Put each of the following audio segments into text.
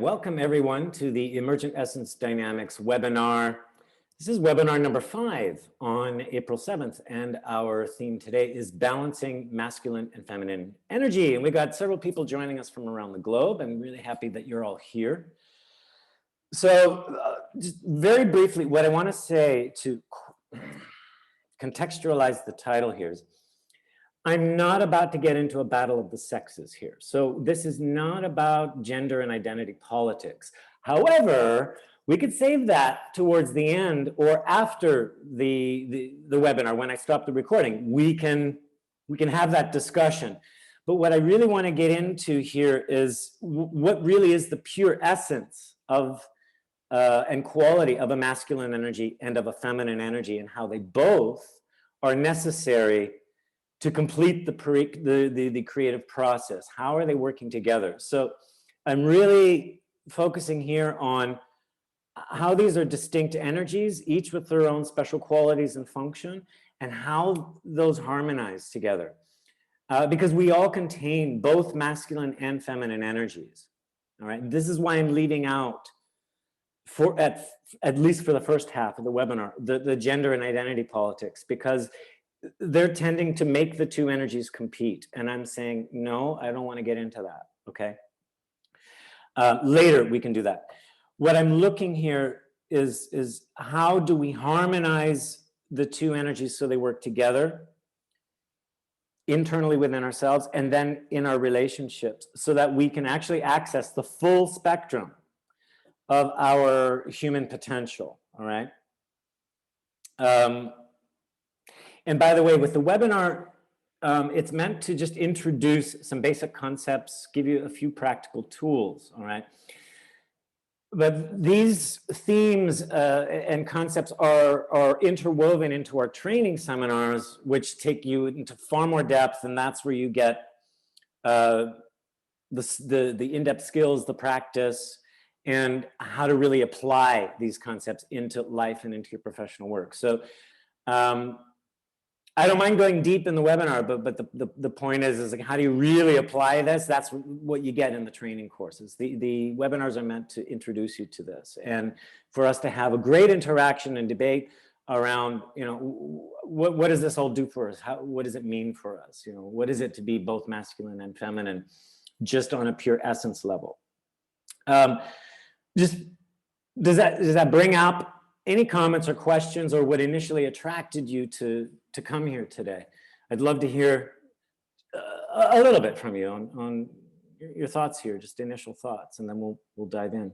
Welcome everyone to the Emergent Essence Dynamics webinar. This is webinar number 5 on April 7th, and our theme today is balancing masculine and feminine energy. And we got several people joining us from around the globe. I'm really happy that you're all here. So just very briefly, what I want to say to contextualize the title here is, I'm not about to get into a battle of the sexes here. So this is not about gender and identity politics. However, we could save that towards the end or after the webinar. When I stop the recording, we can have that discussion. But what I really want to get into here is what really is the pure essence of and quality of a masculine energy and of a feminine energy, and how they both are necessary to complete the creative process. How are they working together? So I'm really focusing here on how these are distinct energies, each with their own special qualities and function, and how those harmonize together. Because we all contain both masculine and feminine energies. All right, this is why I'm leaving out, at least for the first half of the webinar, the gender and identity politics, because they're tending to make the two energies compete. And I'm saying, no, I don't want to get into that, okay? Later, we can do that. What I'm looking here is how do we harmonize the two energies so they work together internally within ourselves and then in our relationships, so that we can actually access the full spectrum of our human potential, all right? And by the way, with the webinar, it's meant to just introduce some basic concepts, give you a few practical tools, all right? But these themes and concepts are interwoven into our training seminars, which take you into far more depth, and that's where you get the in-depth skills, the practice, and how to really apply these concepts into life and into your professional work. So I don't mind going deep in the webinar, but the point is like, how do you really apply this? That's what you get in the training courses. The webinars are meant to introduce you to this, and for us to have a great interaction and debate around, you know, what does this all do for us? What does it mean for us? You know, what is it to be both masculine and feminine, just on a pure essence level? Just does that bring up any comments or questions, or what initially attracted you to come here today? I'd love to hear a little bit from you on your thoughts here, just initial thoughts, and then we'll dive in.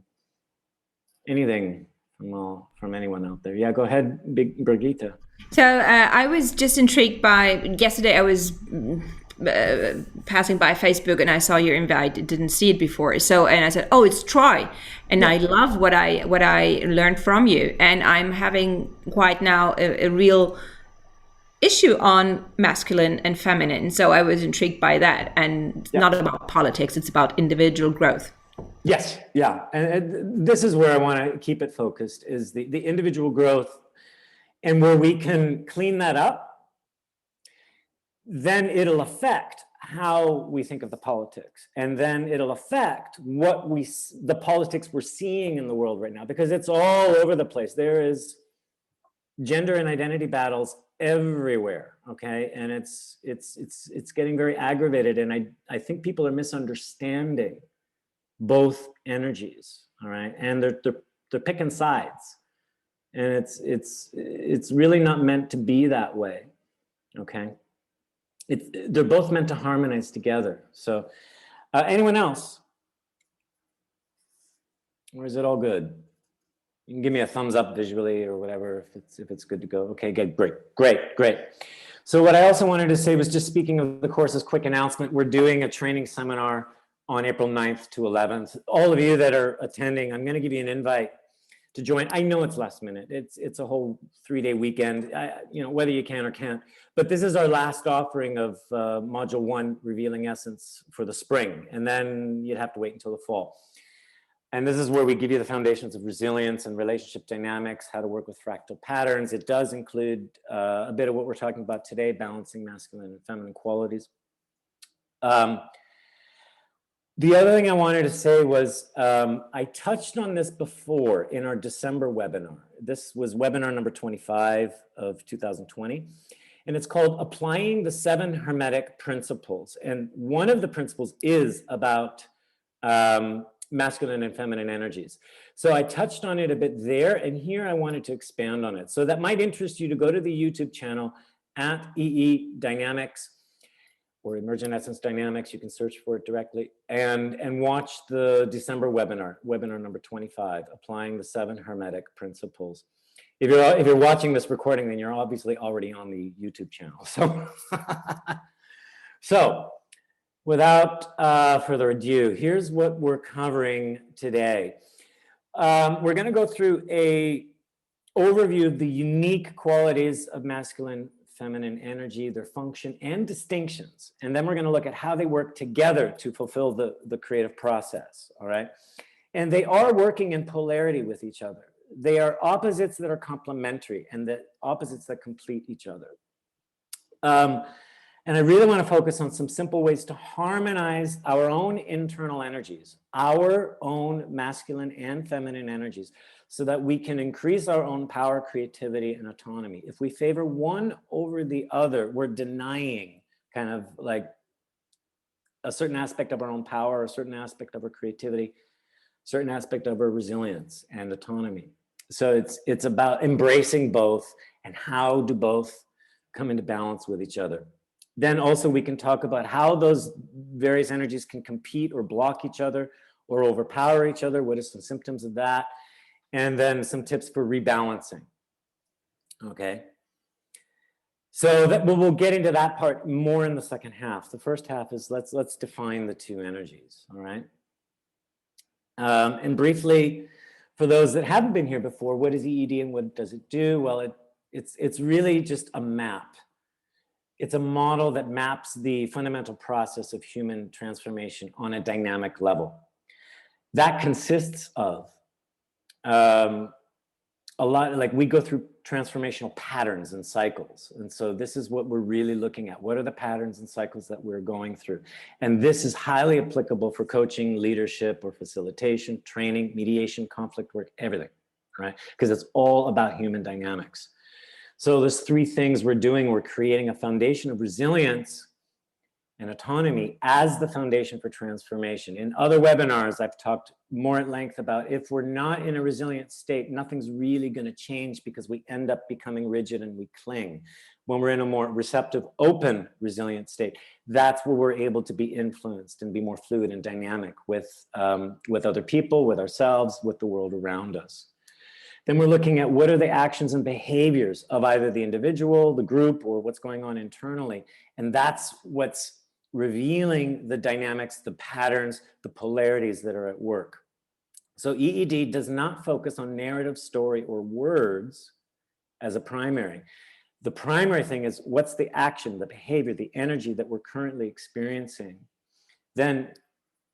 Anything from anyone out there? Yeah, go ahead, Brigitte. So I was just intrigued by, yesterday I was passing by Facebook and I saw your invite, didn't see it before. So, and I said, oh, it's Troy. And yeah. I love what I learned from you. And I'm having quite now a real issue on masculine and feminine. So I was intrigued by that, and not about politics, it's about individual growth. Yes, yeah. And this is where I want to keep it focused, is the individual growth. And where we can clean that up, then it'll affect how we think of the politics. And then it'll affect the politics we're seeing in the world right now, because it's all over the place. There is gender and identity battles everywhere, okay? And it's getting very aggravated. And I think people are misunderstanding both energies, all right? And they're picking sides. And it's really not meant to be that way, okay? They're both meant to harmonize together. So anyone else? Or is it all good? You can give me a thumbs up visually or whatever if it's good to go. Okay, good, great. So what I also wanted to say was, just speaking of the course's quick announcement, we're doing a training seminar on April 9th to 11th. All of you that are attending, I'm going to give you an invite to join. I know it's last minute. It's a whole 3-day weekend, you know, whether you can or can't. But this is our last offering of Module 1, Revealing Essence, for the spring. And then you'd have to wait until the fall. And this is where we give you the foundations of resilience and relationship dynamics, how to work with fractal patterns. It does include a bit of what we're talking about today, balancing masculine and feminine qualities. The other thing I wanted to say was, I touched on this before in our December webinar. This was webinar number 25 of 2020, and it's called Applying the 7 Hermetic Principles. And one of the principles is about masculine and feminine energies. So I touched on it a bit there, and here I wanted to expand on it. So that might interest you to go to the YouTube channel at EE Dynamics, or Emergent Essence Dynamics, you can search for it directly, and watch the December webinar, webinar number 25, Applying the 7 Hermetic Principles. If you're watching this recording, then you're obviously already on the YouTube channel. So without further ado, here's what we're covering today. We're going to go through a overview of the unique qualities of masculine, feminine energy, their function and distinctions. And then we're going to look at how they work together to fulfill the creative process, all right? And they are working in polarity with each other. They are opposites that are complementary and the opposites that complete each other. And I really want to focus on some simple ways to harmonize our own internal energies, our own masculine and feminine energies, so that we can increase our own power, creativity, and autonomy. If we favor one over the other, we're denying kind of like a certain aspect of our own power, a certain aspect of our creativity, a certain aspect of our resilience and autonomy. So it's about embracing both and how do both come into balance with each other. Then also we can talk about how those various energies can compete or block each other or overpower each other. What are some symptoms of that? And then some tips for rebalancing. Okay. So that we'll get into that part more in the second half. The first half is let's define the two energies. All right. And briefly, for those that haven't been here before, what is EED and what does it do? Well, it's really just a map. It's a model that maps the fundamental process of human transformation on a dynamic level. That consists of a lot, like we go through transformational patterns and cycles. And so this is what we're really looking at. What are the patterns and cycles that we're going through? And this is highly applicable for coaching, leadership, or facilitation, training, mediation, conflict work, everything, right? Because it's all about human dynamics. So there's 3 things we're doing. We're creating a foundation of resilience and autonomy as the foundation for transformation. In other webinars, I've talked more at length about if we're not in a resilient state, nothing's really going to change because we end up becoming rigid and we cling. When we're in a more receptive, open, resilient state, that's where we're able to be influenced and be more fluid and dynamic with other people, with ourselves, with the world around us. Then we're looking at what are the actions and behaviors of either the individual, the group, or what's going on internally. And that's what's revealing the dynamics, the patterns, the polarities that are at work. So EED does not focus on narrative, story, or words as a primary. The primary thing is what's the action, the behavior, the energy that we're currently experiencing. Then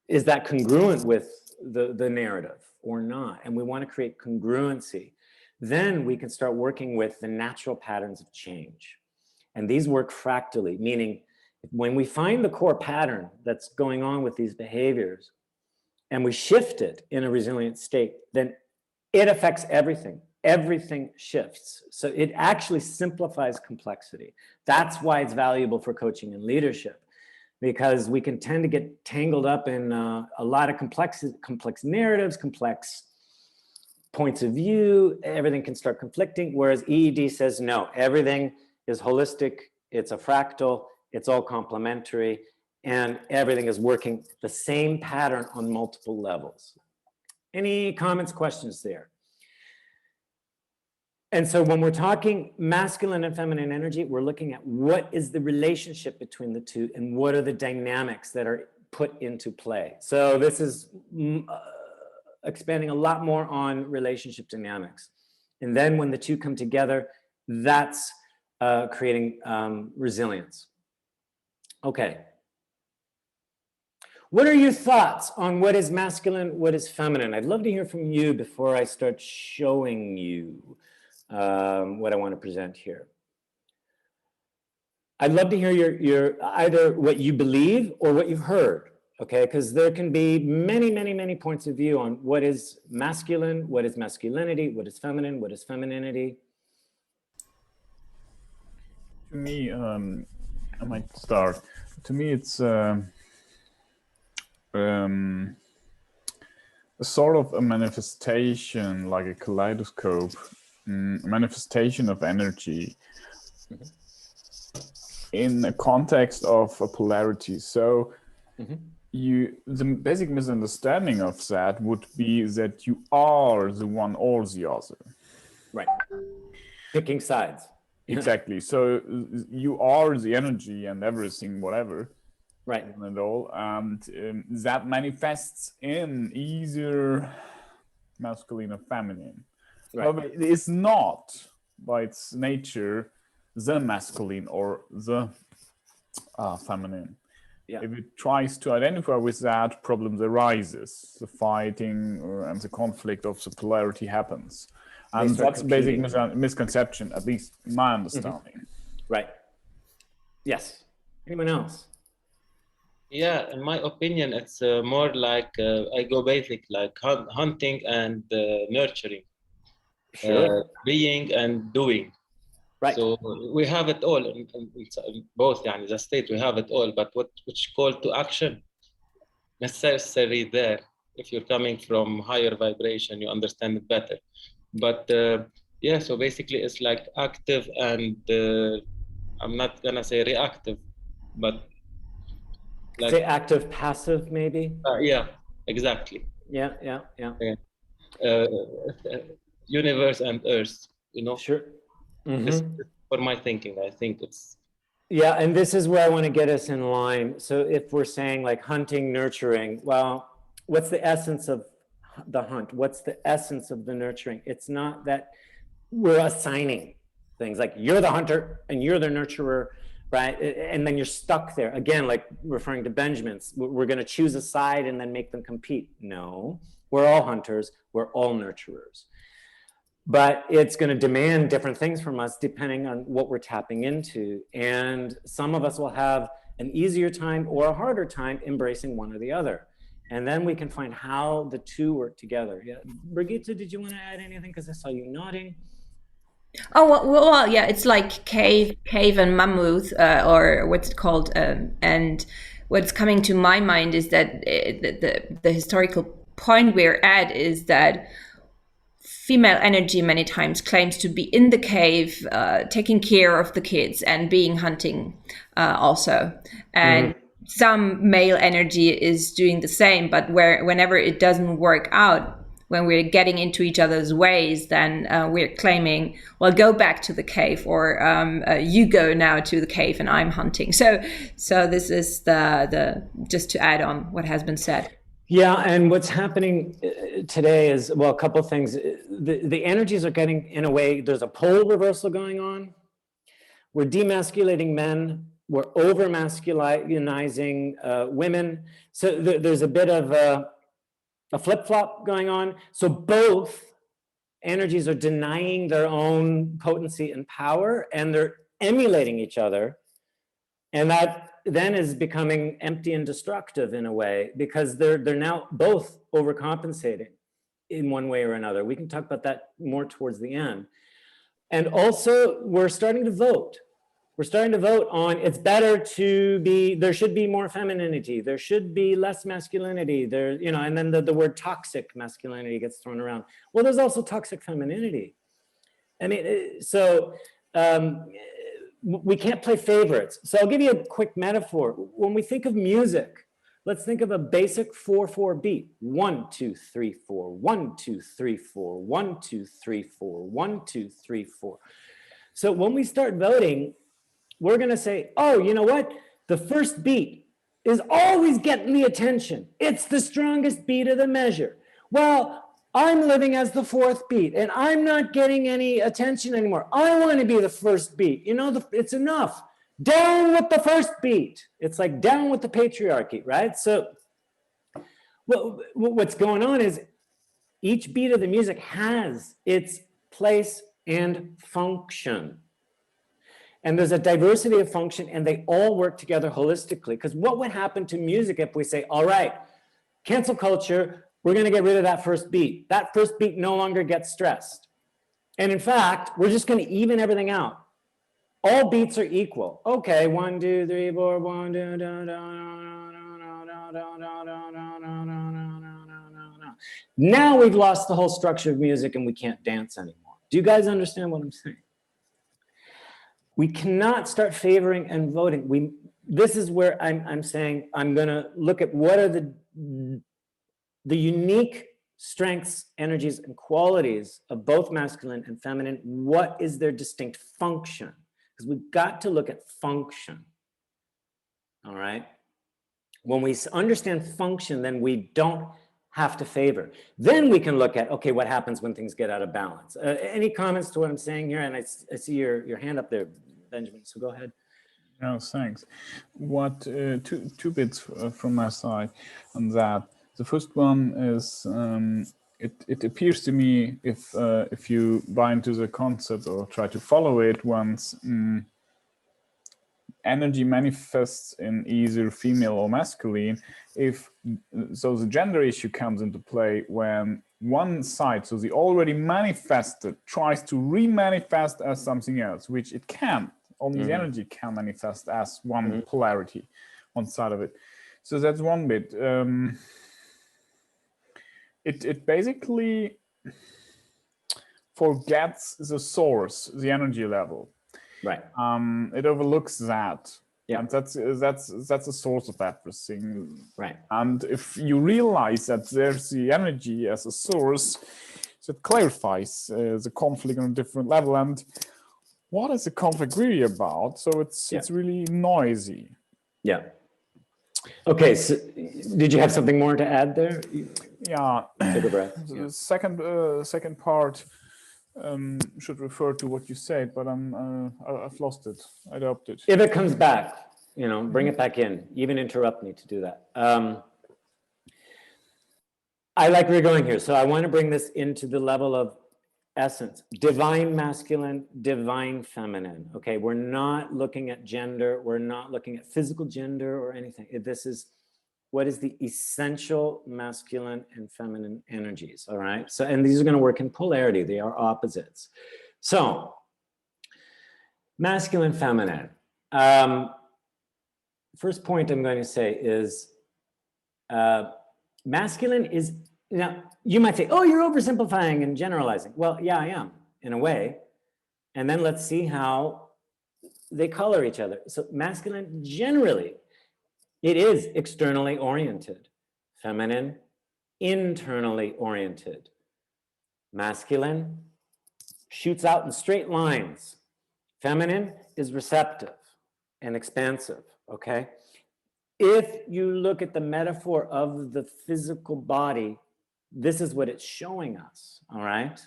is that congruent with the narrative or not? And we want to create congruency. Then we can start working with the natural patterns of change. And these work fractally, meaning when we find the core pattern that's going on with these behaviors and we shift it in a resilient state, then it affects everything. Everything shifts. So it actually simplifies complexity. That's why it's valuable for coaching and leadership, because we can tend to get tangled up in a lot of complex narratives, complex points of view. Everything can start conflicting, whereas EED says, no, everything is holistic. It's a fractal. It's all complementary, and everything is working the same pattern on multiple levels. Any comments, questions there? And so when we're talking masculine and feminine energy, we're looking at what is the relationship between the two and what are the dynamics that are put into play. So this is expanding a lot more on relationship dynamics. And then when the two come together, that's creating resilience. Okay. What are your thoughts on what is masculine, what is feminine? I'd love to hear from you before I start showing you what I want to present here. I'd love to hear your either what you believe or what you've heard Okay, because there can be many, many, many points of view on what is masculine, what is masculinity, what is feminine, what is femininity. To me, I might start. To me, it's a sort of a manifestation, like a kaleidoscope, a manifestation of energy in a context of a polarity. So the basic misunderstanding of that would be that you are the one or the other. Right. Picking sides. Exactly. So you are the energy and everything, whatever. Right. And all, and that manifests in either masculine or feminine. Right. However, it is not by its nature the masculine or the feminine. Yeah. If it tries to identify with that, problems arises. The fighting and the conflict of the polarity happens. And that's a basic misconception, at least in my understanding. Right. Yes. Anyone else? Yeah, in my opinion, it's more like I go basic, like hunting and nurturing, being and doing. Right. So we have it all in both. يعني, the state we have it all, but which call to action necessary there. If you're coming from higher vibration, you understand it better. But yeah, so basically it's like active and I'm not gonna say reactive, but like say active, passive, maybe. Yeah, exactly. Yeah. Universe and Earth, you know. Sure. This, for my thinking, I think it's. Yeah, and this is where I want to get us in line. So if we're saying like hunting, nurturing, well, what's the essence of the hunt? What's the essence of the nurturing? It's not that we're assigning things like you're the hunter and you're the nurturer, right? And then you're stuck there. Again, like referring to Benjamin's, we're going to choose a side and then make them compete. No, we're all hunters. We're all nurturers. But it's going to demand different things from us depending on what we're tapping into. And some of us will have an easier time or a harder time embracing one or the other. And then we can find how the two work together. Yeah, Brigitte, did you want to add anything? Because I saw you nodding. Oh, well, yeah, it's like cave and mammoth, or what's it called? And what's coming to my mind is that the historical point we're at is that female energy many times claims to be in the cave, taking care of the kids and being hunting also. And some male energy is doing the same, but whenever it doesn't work out, when we're getting into each other's ways, then we're claiming, well, go back to the cave, or you go now to the cave and I'm hunting. So this is the just to add on what has been said. Yeah, and what's happening today is, well, a couple of things. The energies are getting, in a way, there's a pole reversal going on. We're demasculating men. We're over-masculinizing women. So there's a bit of a flip-flop going on. So both energies are denying their own potency and power, and they're emulating each other. And that then is becoming empty and destructive in a way, because they're now both overcompensating in one way or another. We can talk about that more towards the end. And also, we're starting to vote. We're starting to vote on, it's better to be, there should be more femininity, there should be less masculinity, there, you know, and then the word toxic masculinity gets thrown around. Well, there's also toxic femininity. I mean, so we can't play favorites. So I'll give you a quick metaphor. When we think of music, let's think of a basic 4/4 beat. 1, 2, 3, 4, 1, 2, 3, 4, 1, 2, 3, 4, 1, 2, 3, 4. So when we start voting, we're going to say, oh, you know what? The first beat is always getting the attention. It's the strongest beat of the measure. Well, I'm living as the fourth beat and I'm not getting any attention anymore. I want to be the first beat. You know, it's enough. Down with the first beat. It's like down with the patriarchy, right? So what's going on is each beat of the music has its place and function. And there's a diversity of function, and they all work together holistically. Because what would happen to music if we say, all right, cancel culture, we're going to get rid of that first beat. That first beat no longer gets stressed. And in fact, we're just going to even everything out. All beats are equal. Okay, 1, 2, 3, 4, 1, 2, now we've lost the whole structure of music and we can't dance anymore. Do you guys understand what I'm saying? We cannot start favoring and voting. This is where I'm saying I'm going to look at what are the unique strengths, energies, and qualities of both masculine and feminine. What is their distinct function? Because we've got to look at function. All right. When we understand function, then we don't have to favor. Then we can look at, okay, what happens when things get out of balance? Any comments to what I'm saying here? And I see your hand up there, Benjamin, so go ahead. No, thanks. What two bits from my side on that. The first one is it appears to me if you buy into the concept or try to follow it once, energy manifests in either female or masculine. So the gender issue comes into play when one side, so the already manifested, tries to re-manifest as something else, which it can't. Only the energy can manifest as one polarity, one side of it. So that's one bit. It basically forgets the source, the energy level. Right. It overlooks that. Yeah. And that's the source of everything. Right. And if you realize that there's the energy as a source, so it clarifies the conflict on a different level. And what is the conflict really about? So it's really noisy. Yeah. Okay. So did you have something more to add there? Yeah. Take a breath. The second part should refer to what you said, but I've lost it. I dropped it. If it comes back, bring it back in. Even interrupt me to do that. I like where you're going here. So I want to bring this into the level of essence. Divine masculine, divine feminine. Okay, we're not looking at gender. We're not looking at physical gender or anything. This is what is the essential masculine and feminine energies, all right? So, and these are going to work in polarity. They are opposites. So, masculine, feminine. First point I'm going to say is masculine is, now you might say, oh, you're oversimplifying and generalizing. Well, yeah, I am in a way. And then let's see how they color each other. So masculine generally, it is externally oriented. Feminine, internally oriented. Masculine shoots out in straight lines. Feminine is receptive and expansive, okay? If you look at the metaphor of the physical body, this is what it's showing us, all right?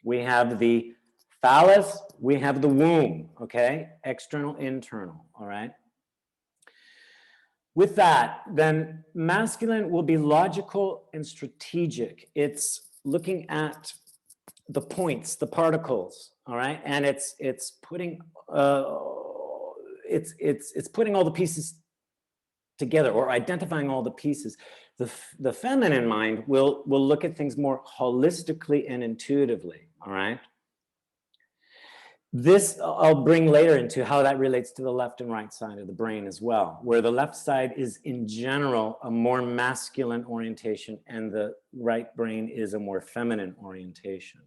We have the phallus, we have the womb, okay? External, internal, all right? With that, then masculine will be logical and strategic. It's looking at the points, the particles, all right, and it's putting it's putting all the pieces together or identifying all the pieces. The feminine mind will look at things more holistically and intuitively, all right. This I'll bring later into how that relates to the left and right side of the brain as well, where the left side is in general a more masculine orientation and the right brain is a more feminine orientation.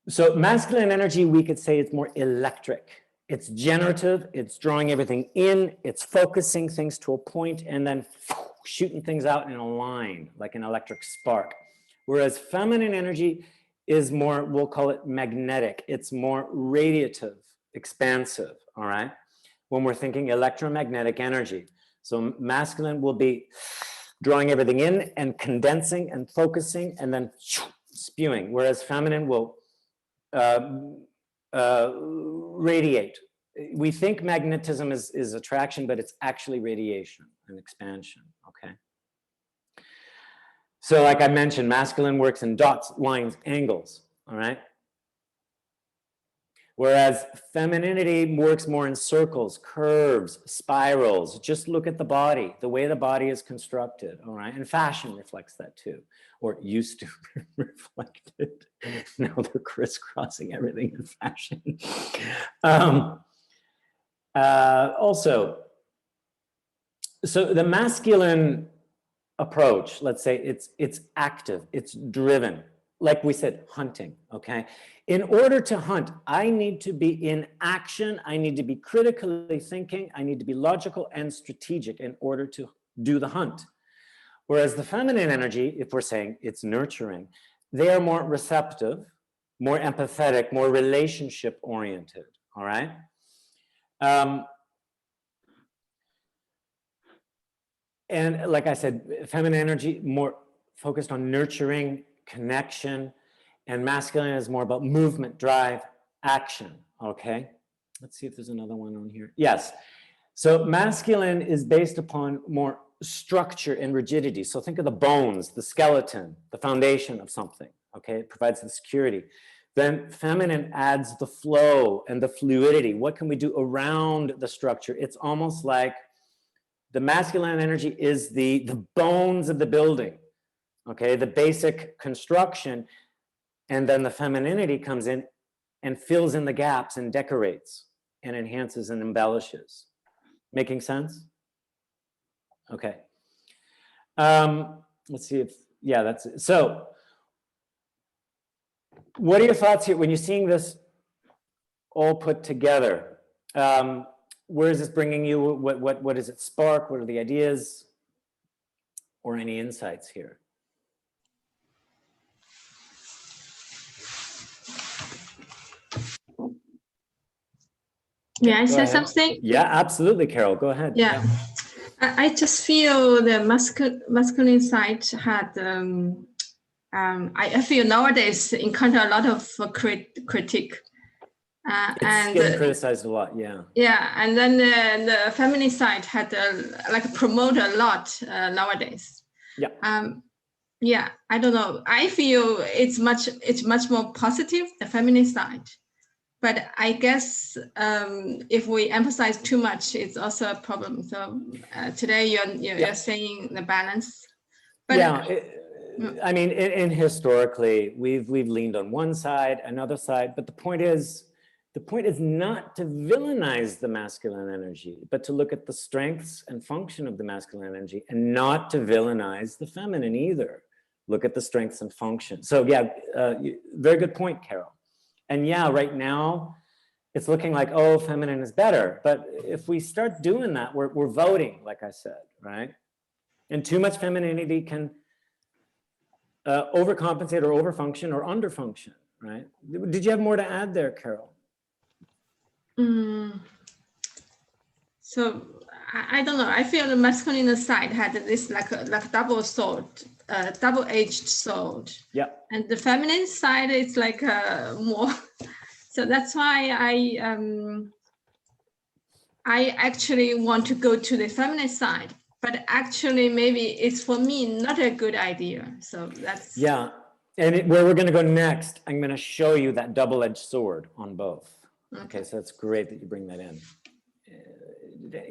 So masculine energy, we could say it's more electric. It's generative, it's drawing everything in, it's focusing things to a point and then shooting things out in a line, like an electric spark. Whereas feminine energy is more, we'll call it magnetic. It's more radiative, expansive, all right? When we're thinking electromagnetic energy. So masculine will be drawing everything in and condensing and focusing and then spewing, whereas feminine will radiate. We think magnetism is attraction, but it's actually radiation and expansion, okay? So like I mentioned, masculine works in dots, lines, angles, all right? Whereas femininity works more in circles, curves, spirals. Just look at the body, the way the body is constructed, all right? And fashion reflects that too, or used to reflect it. Now they're crisscrossing everything in fashion. Also, so the masculine approach, let's say it's active, it's driven. Like we said, hunting, okay? In order to hunt, I need to be in action. I need to be critically thinking. I need to be logical and strategic in order to do the hunt. Whereas the feminine energy, if we're saying it's nurturing, they are more receptive, more empathetic, more relationship oriented, all right? And like I said, feminine energy, more focused on nurturing, connection, and masculine is more about movement, drive, action, okay? Let's see if there's another one on here. Yes, so masculine is based upon more structure and rigidity. So think of the bones, the skeleton, the foundation of something, okay? It provides the security. Then feminine adds the flow and the fluidity. What can we do around the structure? It's almost like the masculine energy is the bones of the building. Okay, the basic construction, and then the femininity comes in and fills in the gaps and decorates and enhances and embellishes. Making sense? Okay. Let's see if, yeah, that's it. So what are your thoughts here when you're seeing this all put together? Where is this bringing you? What does it spark? What are the ideas or any insights here? May I say something? Yeah, absolutely, Carol. Go ahead. Yeah. I just feel the masculine side had, I feel nowadays encounter a lot of critique. It's getting criticized a lot, yeah. Yeah, and then the feminine side had like promote a lot nowadays. Yeah. Yeah, I don't know. I feel it's much more positive, the feminine side. But I guess if we emphasize too much, it's also a problem. So today you're saying the balance. But yeah, I mean, and historically, we've leaned on one side, another side, but the point is not to villainize the masculine energy, but to look at the strengths and function of the masculine energy, and not to villainize the feminine either. Look at the strengths and function. So yeah, very good point, Carol. And yeah, right now, it's looking like, oh, feminine is better. But if we start doing that, we're voting, like I said, right? And too much femininity can overcompensate or overfunction or underfunction, right? Did you have more to add there, Carol? So I don't know. I feel the masculine side had this like double sword, double-edged sword. Yeah. And the feminine side is like more. So that's why I actually want to go to the feminine side, but actually maybe it's for me not a good idea. So that's. Yeah. And where we're going to go next, I'm going to show you that double-edged sword on both. Okay, so that's great that you bring that in.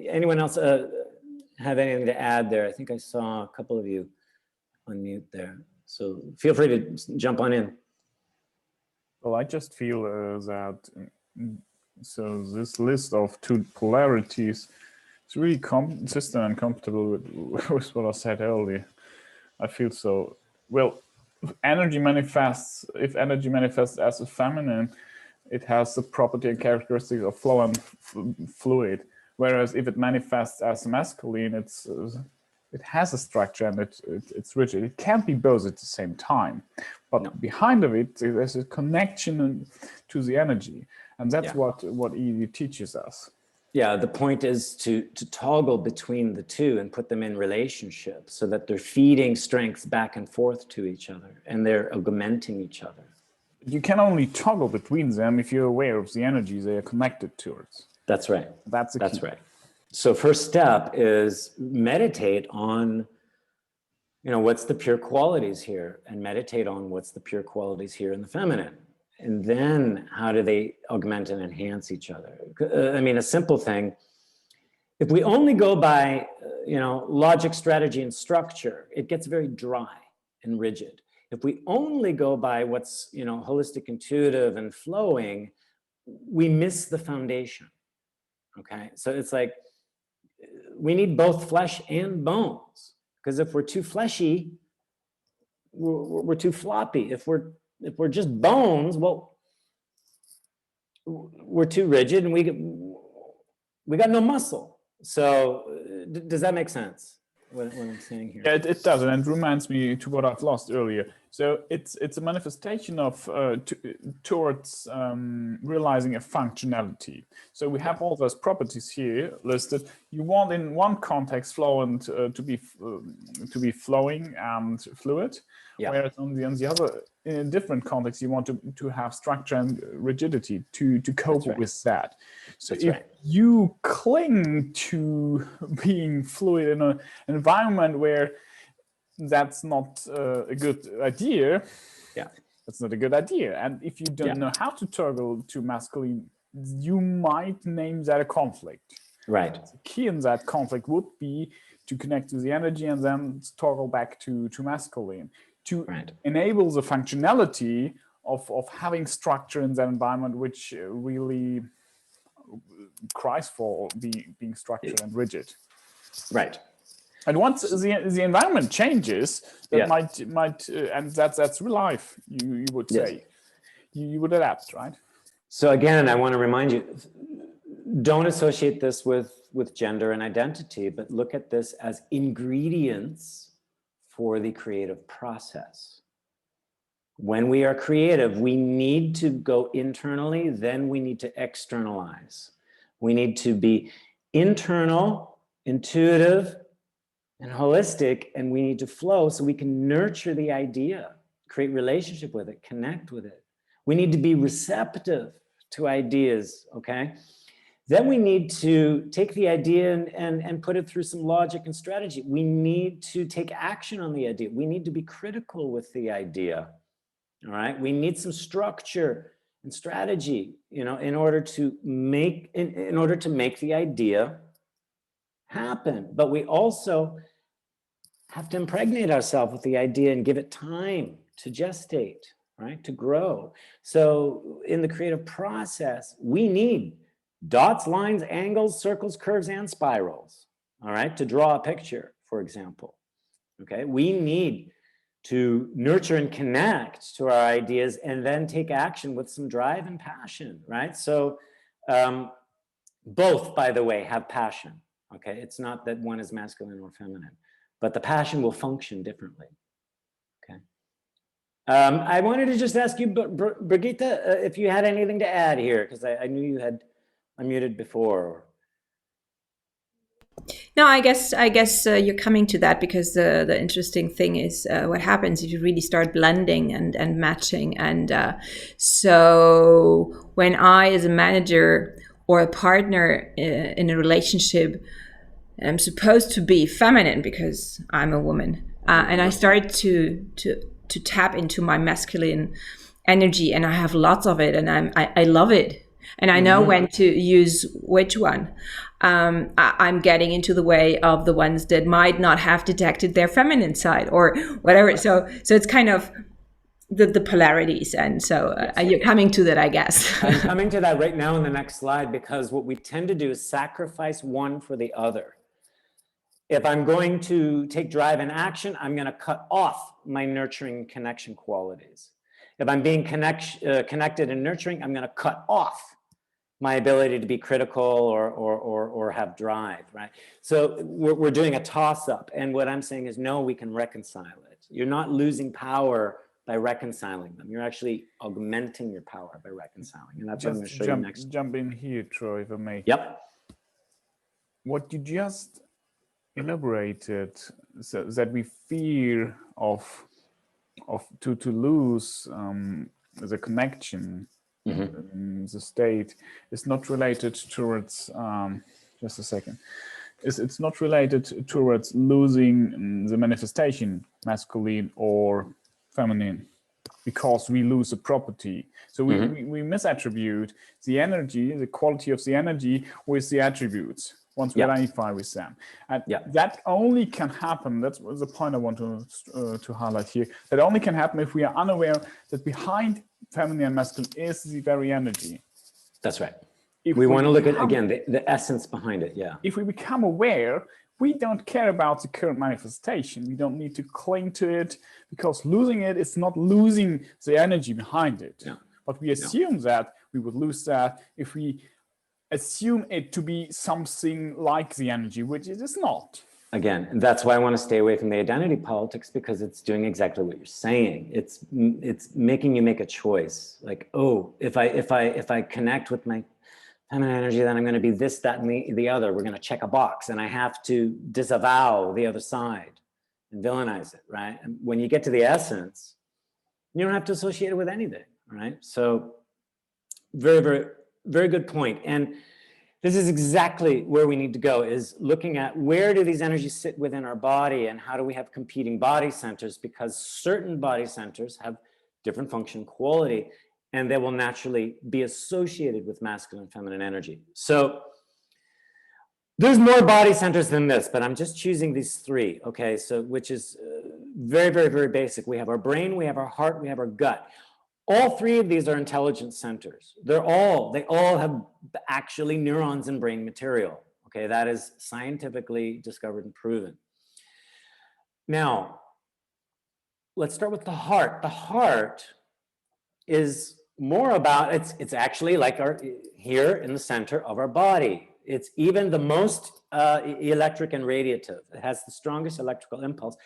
Anyone else have anything to add there? I think I saw a couple of you unmute there. So feel free to jump on in. Well, I just feel that so this list of two polarities is really consistent and comfortable with what I said earlier. I feel so. Well, if energy manifests as a feminine, it has the property and characteristics of flow and fluid. Whereas if it manifests as masculine, it has a structure and it's rigid. It can't be both at the same time. But behind of it, there's a connection to the energy. And that's what EED teaches us. Yeah, the point is to toggle between the two and put them in relationship so that they're feeding strengths back and forth to each other and they're augmenting each other. You can only toggle between them if you're aware of the energies they are connected towards. That's right. That's the key. That's right. So first step is meditate on, what's the pure qualities here, and meditate on what's the pure qualities here in the feminine. And then how do they augment and enhance each other? I mean, a simple thing, if we only go by, logic, strategy, and structure, it gets very dry and rigid. If we only go by what's, holistic, intuitive, and flowing, we miss the foundation, okay? So it's like, we need both flesh and bones, because if we're too fleshy, we're too floppy. If we're just bones, well, we're too rigid and we got no muscle. So does that make sense, what I'm saying here? Yeah, it does, and it reminds me to what I've lost earlier. So it's a manifestation of towards realizing a functionality. So we have all those properties here listed. You want in one context fluent to be flowing and fluid, whereas on the other, in a different context, you want to have structure and rigidity to cope with that. So if you cling to being fluid in an environment where that's not a good idea, that's not a good idea. And if you don't know how to toggle to masculine, you might name that a conflict. Right. The key in that conflict would be to connect to the energy and then toggle back to masculine, to enable the functionality of having structure in that environment, which really cries for being structured and rigid. Right. And once the environment changes, that might and that's real life. You would say, you would adapt, right? So again, I want to remind you, don't associate this with gender and identity, but look at this as ingredients for the creative process. When we are creative, we need to go internally, then we need to externalize. We need to be internal, intuitive, and holistic, and we need to flow so we can nurture the idea, create relationship with it, connect with it. We need to be receptive to ideas, okay? Then we need to take the idea and put it through some logic and strategy. We need to take action on the idea. We need to be critical with the idea, all right? We need some structure and strategy, in order to make the idea happen. But we also have to impregnate ourselves with the idea and give it time to gestate, right? To grow. So in the creative process, we need dots, lines, angles, circles, curves, and spirals, all right? To draw a picture, for example, okay? We need to nurture and connect to our ideas and then take action with some drive and passion, right? So both, by the way, have passion, okay? It's not that one is masculine or feminine, but the passion will function differently, okay? I wanted to just ask you, Brigitte, if you had anything to add here, because I knew you had unmuted before. No, I guess you're coming to that because the interesting thing is what happens if you really start blending and matching. And so when I, as a manager or a partner in a relationship, I'm supposed to be feminine because I'm a woman, and I started to tap into my masculine energy, and I have lots of it, and I love it, and I know when to use which one. I'm getting into the way of the ones that might not have detected their feminine side or whatever. So it's kind of the polarities, and so you're coming to that, I guess. I'm coming to that right now in the next slide, because what we tend to do is sacrifice one for the other. If I'm going to take drive and action, I'm going to cut off my nurturing connection qualities. If I'm being connected and nurturing, I'm going to cut off my ability to be critical or have drive, right? So we're doing a toss-up, and what I'm saying is, no, we can reconcile it. You're not losing power by reconciling them. You're actually augmenting your power by reconciling, and that's what I'm going to show you next. Jump in here, Troy, if I may. Yep. What you just elaborated, so that we fear to lose the connection, the state, is not related towards just a second. It's not related towards losing the manifestation, masculine or feminine. because we lose a property. So we misattribute the energy, the quality of the energy with the attributes once we identify with them. And that only can happen, that's the point I want to highlight here, that only can happen if we are unaware that behind feminine and masculine is the very energy. That's right. We want to look at, again, the essence behind it, If we become aware, we don't care about the current manifestation. We don't need to cling to it, because losing it is not losing the energy behind it. But we assume that we would lose that if we assume it to be something like the energy, which it is not. Again, and that's why I want to stay away from the identity politics, because it's doing exactly what you're saying. It's making you make a choice. Like, oh, if I connect with my feminine energy, then I'm going to be this, that, and the other. We're going to check a box, and I have to disavow the other side and villainize it, right? And when you get to the essence, you don't have to associate it with anything, right? So very, very, very good point. And this is exactly where we need to go, is looking at where do these energies sit within our body, and how do we have competing body centers, because certain body centers have different function quality, and they will naturally be associated with masculine and feminine energy. So there's more body centers than this, but I'm just choosing these three, okay? So, which is very, very, very basic. We have our brain, we have our heart, we have our gut. All three of these are intelligence centers. They all have actually neurons and brain material, okay? That is scientifically discovered and proven. Now, let's start with the heart. The heart is more about, it's actually like here in the center of our body. It's even the most electric and radiative. It has the strongest electrical impulse.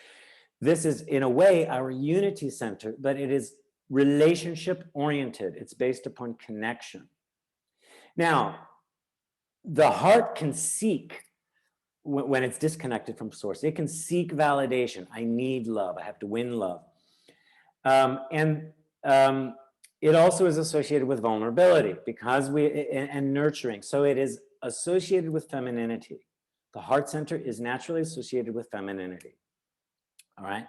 This is, in a way, our unity center, but it is relationship oriented. It's based upon connection. Now, the heart can seek, when it's disconnected from source, it can seek validation. I need love. I have to win love. It also is associated with vulnerability, because and nurturing. So it is associated with femininity. The heart center is naturally associated with femininity, all right?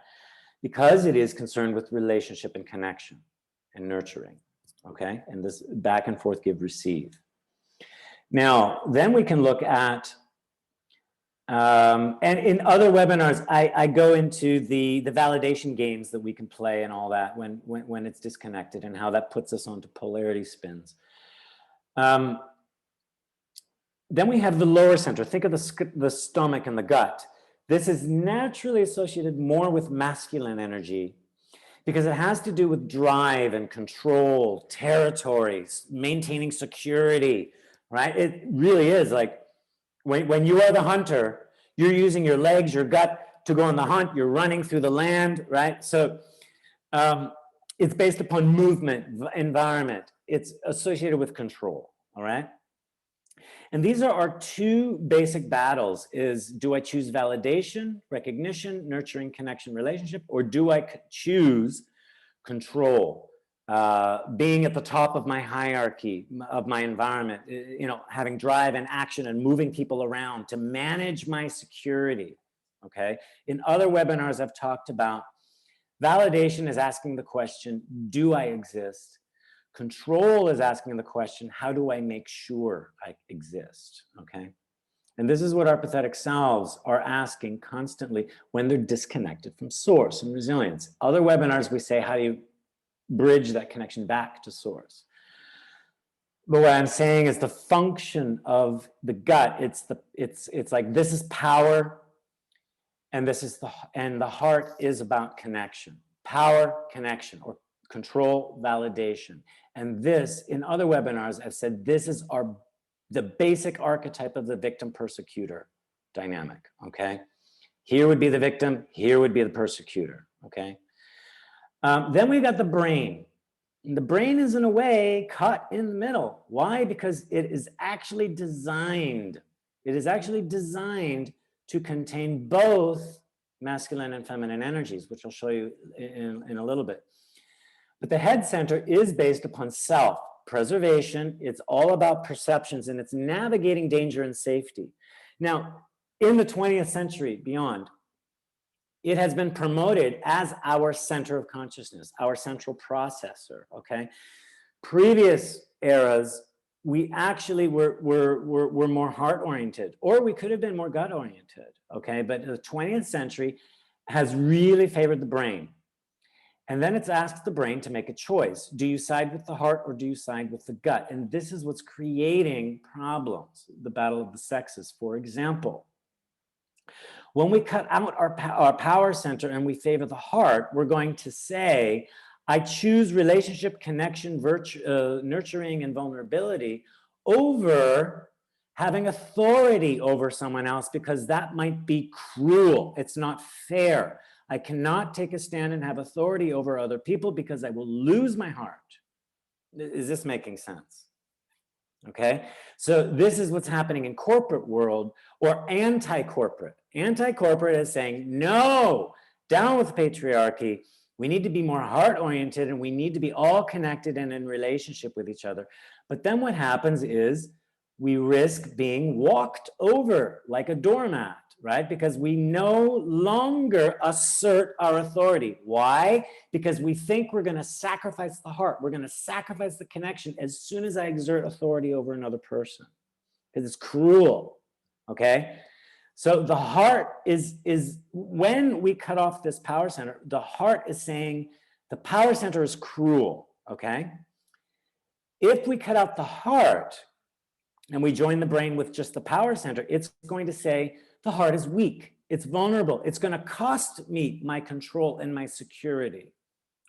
Because it is concerned with relationship and connection and nurturing, okay? And this back and forth, give, receive. Now, then we can look at, and in other webinars, I go into the validation games that we can play and all that when it's disconnected, and how that puts us onto polarity spins. Then we have the lower center. Think of the stomach and the gut. This is naturally associated more with masculine energy, because it has to do with drive and control, territories, maintaining security, right? It really is like, when you are the hunter, you're using your legs, your gut to go on the hunt. You're running through the land, right? So it's based upon movement, environment. It's associated with control, all right? And these are our two basic battles, is, do I choose validation, recognition, nurturing, connection, relationship, or do I choose control? Being at the top of my hierarchy, of my environment, you know, having drive and action and moving people around to manage my security, okay? In other webinars, I've talked about validation is asking the question, do I exist? Control is asking the question, how do I make sure I exist, okay? And this is what our pathetic selves are asking constantly when they're disconnected from source and resilience. Other webinars, we say, how do you bridge that connection back to source? But what I'm saying is the function of the gut, it's like, this is power, and the heart is about connection. Power, connection, or control, validation. And this, in other webinars, I've said, this is the basic archetype of the victim persecutor dynamic, okay? Here would be the victim, here would be the persecutor, okay? Then we've got the brain. And the brain is, in a way, cut in the middle. Why? Because it is actually designed to contain both masculine and feminine energies, which I'll show you in a little bit. But the head center is based upon self-preservation. It's all about perceptions, and it's navigating danger and safety. Now, in the 20th century, beyond, it has been promoted as our center of consciousness, our central processor, okay? Previous eras, we actually were more heart-oriented, or we could have been more gut-oriented, okay? But the 20th century has really favored the brain. And then it's asked the brain to make a choice. Do you side with the heart or do you side with the gut? And this is what's creating problems, the battle of the sexes. For example, when we cut out our power center and we favor the heart, we're going to say, I choose relationship, connection, nurturing, and vulnerability over having authority over someone else, because that might be cruel. It's not fair. I cannot take a stand and have authority over other people because I will lose my heart. Is this making sense? Okay, so this is what's happening in corporate world, or anti-corporate. Anti-corporate is saying, no, down with patriarchy. We need to be more heart-oriented and we need to be all connected and in relationship with each other. But then what happens is we risk being walked over like a doormat, right? Because we no longer assert our authority. Why? Because we think we're going to sacrifice the heart. We're going to sacrifice the connection as soon as I exert authority over another person, because it's cruel, okay? So the heart is when we cut off this power center, the heart is saying the power center is cruel, okay? If we cut out the heart and we join the brain with just the power center, it's going to say the heart is weak, it's vulnerable, it's going to cost me my control and my security,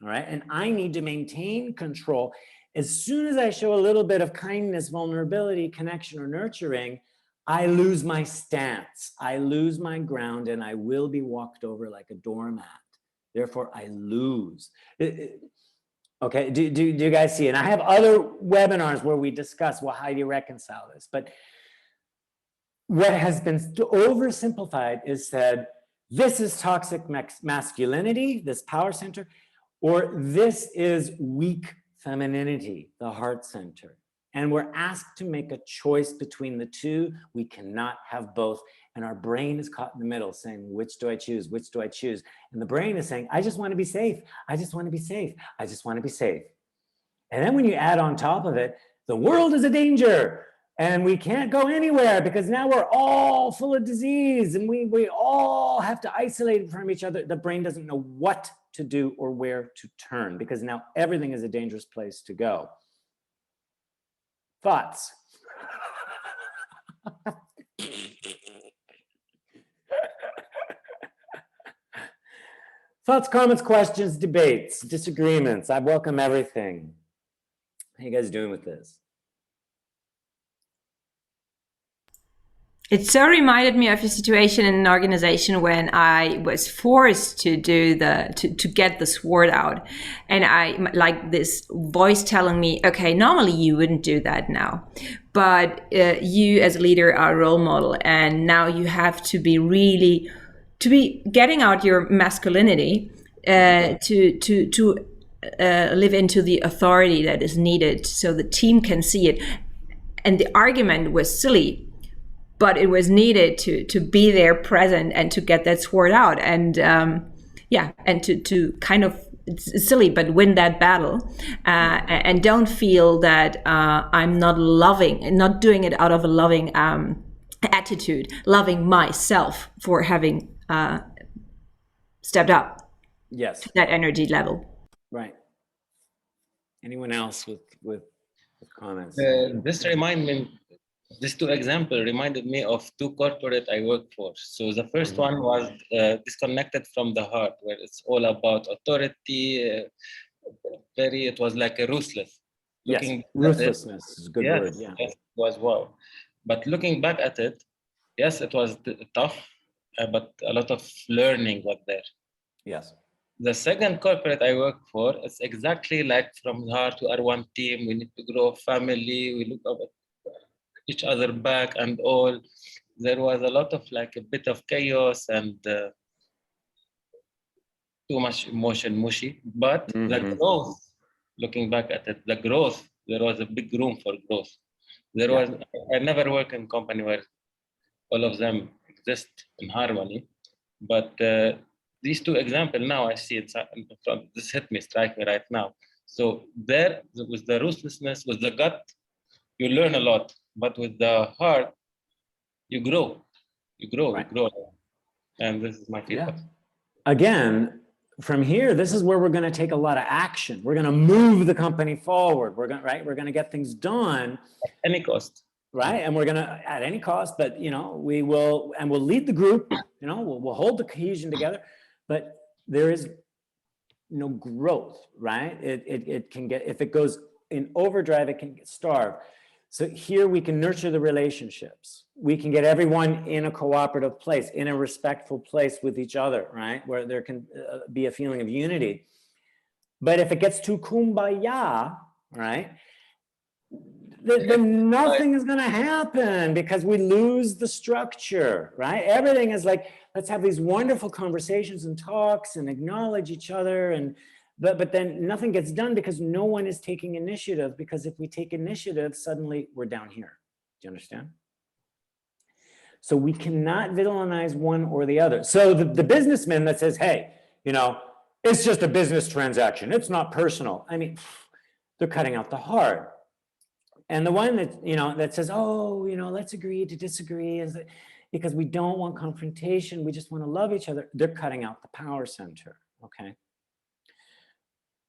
all right? And I need to maintain control. As soon as I show a little bit of kindness, vulnerability, connection, or nurturing, I lose my stance, I lose my ground, and I will be walked over like a doormat. Therefore, I lose. Okay, do you guys see? And I have other webinars where we discuss, well, how do you reconcile this? But what has been oversimplified is said, this is toxic masculinity, this power center, or this is weak femininity, the heart center. And we're asked to make a choice between the two. We cannot have both. And our brain is caught in the middle saying, which do I choose? Which do I choose? And the brain is saying, I just want to be safe. I just want to be safe. I just want to be safe. And then when you add on top of it, the world is a danger and we can't go anywhere because now we're all full of disease and we all have to isolate from each other. The brain doesn't know what to do or where to turn because now everything is a dangerous place to go. Thoughts? Thoughts, comments, questions, debates, disagreements. I welcome everything. How you guys doing with this? It so reminded me of a situation in an organization when I was forced to do to get the sword out. And I like this voice telling me, okay, normally you wouldn't do that now, but you as a leader are a role model. And now you have to be getting out your masculinity to live into the authority that is needed so the team can see it. And the argument was silly, but it was needed to be there present and to get that sword out and and to kind of, it's silly, but win that battle and don't feel that I'm not doing it out of a loving attitude, loving myself for having stepped up to that energy level. Right. Anyone else with comments? This reminds me, these two examples reminded me of two corporate I worked for. So the first one was disconnected from the heart, where it's all about authority. It was like a ruthless. Ruthlessness is a good word. Yeah, yes, it was wow. But looking back at it, yes, it was tough, but a lot of learning was there. Yes. The second corporate I worked for, it's exactly like from the heart. We are one team. We need to grow family. We look at each other back and all. There was a lot of like a bit of chaos and too much emotion mushy, but the growth, looking back at it, the growth, there was a big room for growth. I never worked in a company where all of them exist in harmony, but these two examples now I see it in front. This strike me right now. So there, with the ruthlessness, with the gut, you learn a lot, but with the heart, you grow, Right. you grow. And this is my feedback. Yeah. Again, from here, this is where we're going to take a lot of action. We're going to move the company forward. We're going to get things done. At any cost. Right. And we're going to, at any cost, but, you know, we'll lead the group, you know, we'll hold the cohesion together, but there is no growth, right? It can get, if it goes in overdrive, it can get starved. So here we can nurture the relationships. We can get everyone in a cooperative place, in a respectful place with each other, right? Where there can be a feeling of unity. But if it gets too kumbaya, right? Then nothing is going to happen because we lose the structure, right? Everything is like, let's have these wonderful conversations and talks and acknowledge each other. And but then nothing gets done because no one is taking initiative, because if we take initiative, suddenly we're down here. Do you understand? So we cannot villainize one or the other. So the businessman that says, hey, you know, it's just a business transaction, it's not personal. I mean, they're cutting out the heart. And the one that, you know, that says, oh, you know, let's agree to disagree, is that because we don't want confrontation, we just want to love each other, they're cutting out the power center, okay?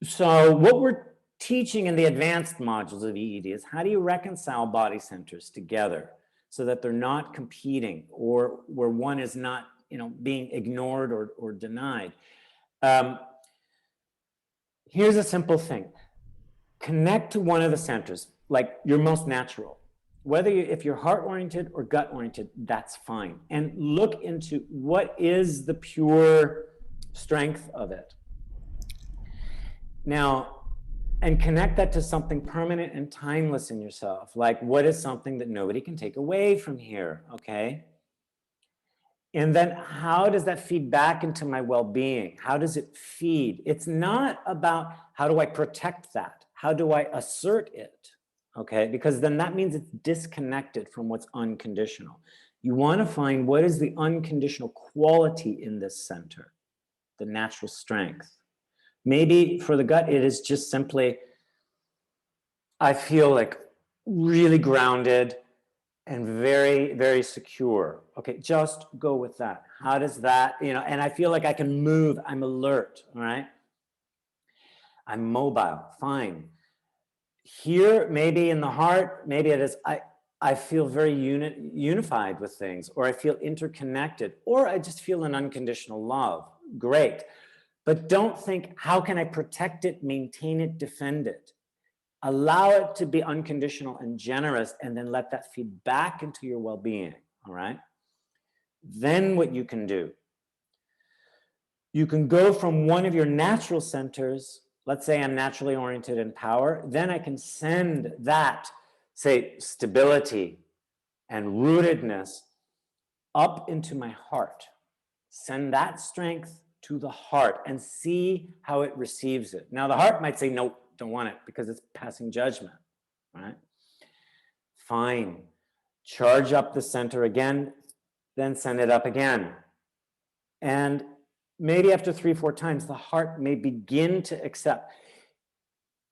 So what we're teaching in the advanced modules of EED is how do you reconcile body centers together so that they're not competing, or where one is not, you know, being ignored or denied. Here's a simple thing. Connect to one of the centers, like your most natural. Whether if you're heart-oriented or gut-oriented, that's fine. And look into what is the pure strength of it. Now, and connect that to something permanent and timeless in yourself. Like, what is something that nobody can take away from here, okay? And then how does that feed back into my well-being? How does it feed? It's not about how do I protect that? How do I assert it? Okay, because then that means it's disconnected from what's unconditional. You want to find what is the unconditional quality in this center, the natural strength. Maybe for the gut, it is just simply, I feel like really grounded and very, very secure. Okay, just go with that. How does that, you know, and I feel like I can move, I'm alert, all right? I'm mobile, fine. Here, maybe in the heart, maybe it is, I feel very unified with things, or I feel interconnected, or I just feel an unconditional love. Great. But don't think, how can I protect it, maintain it, defend it? Allow it to be unconditional and generous, and then let that feed back into your well-being, all right? Then what you can do, you can go from one of your natural centers. Let's say I'm naturally oriented in power. Then I can send that, say, stability and rootedness up into my heart. Send that strength to the heart and see how it receives it. Now, the heart might say, no, don't want it, because it's passing judgment, right? Fine. Charge up the center again, then send it up again. And maybe after 3-4 times, the heart may begin to accept.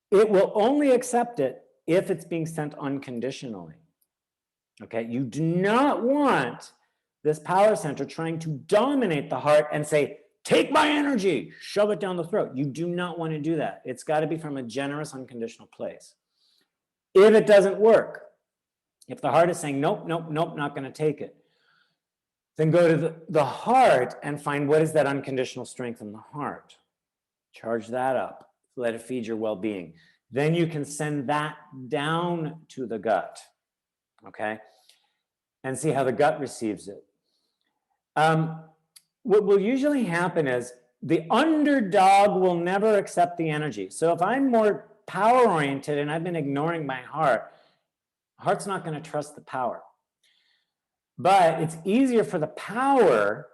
It will only accept it if it's being sent unconditionally. Okay, you do not want this power center trying to dominate the heart and say, take my energy, shove it down the throat. You do not want to do that. It's got to be from a generous, unconditional place. If it doesn't work, if the heart is saying, nope, nope, nope, not going to take it, then go to the heart and find what is that unconditional strength in the heart. Charge that up. Let it feed your well-being. Then you can send that down to the gut, okay? And see how the gut receives it. What will usually happen is the underdog will never accept the energy. So if I'm more power-oriented and I've been ignoring my heart's not going to trust the power. But it's easier for the power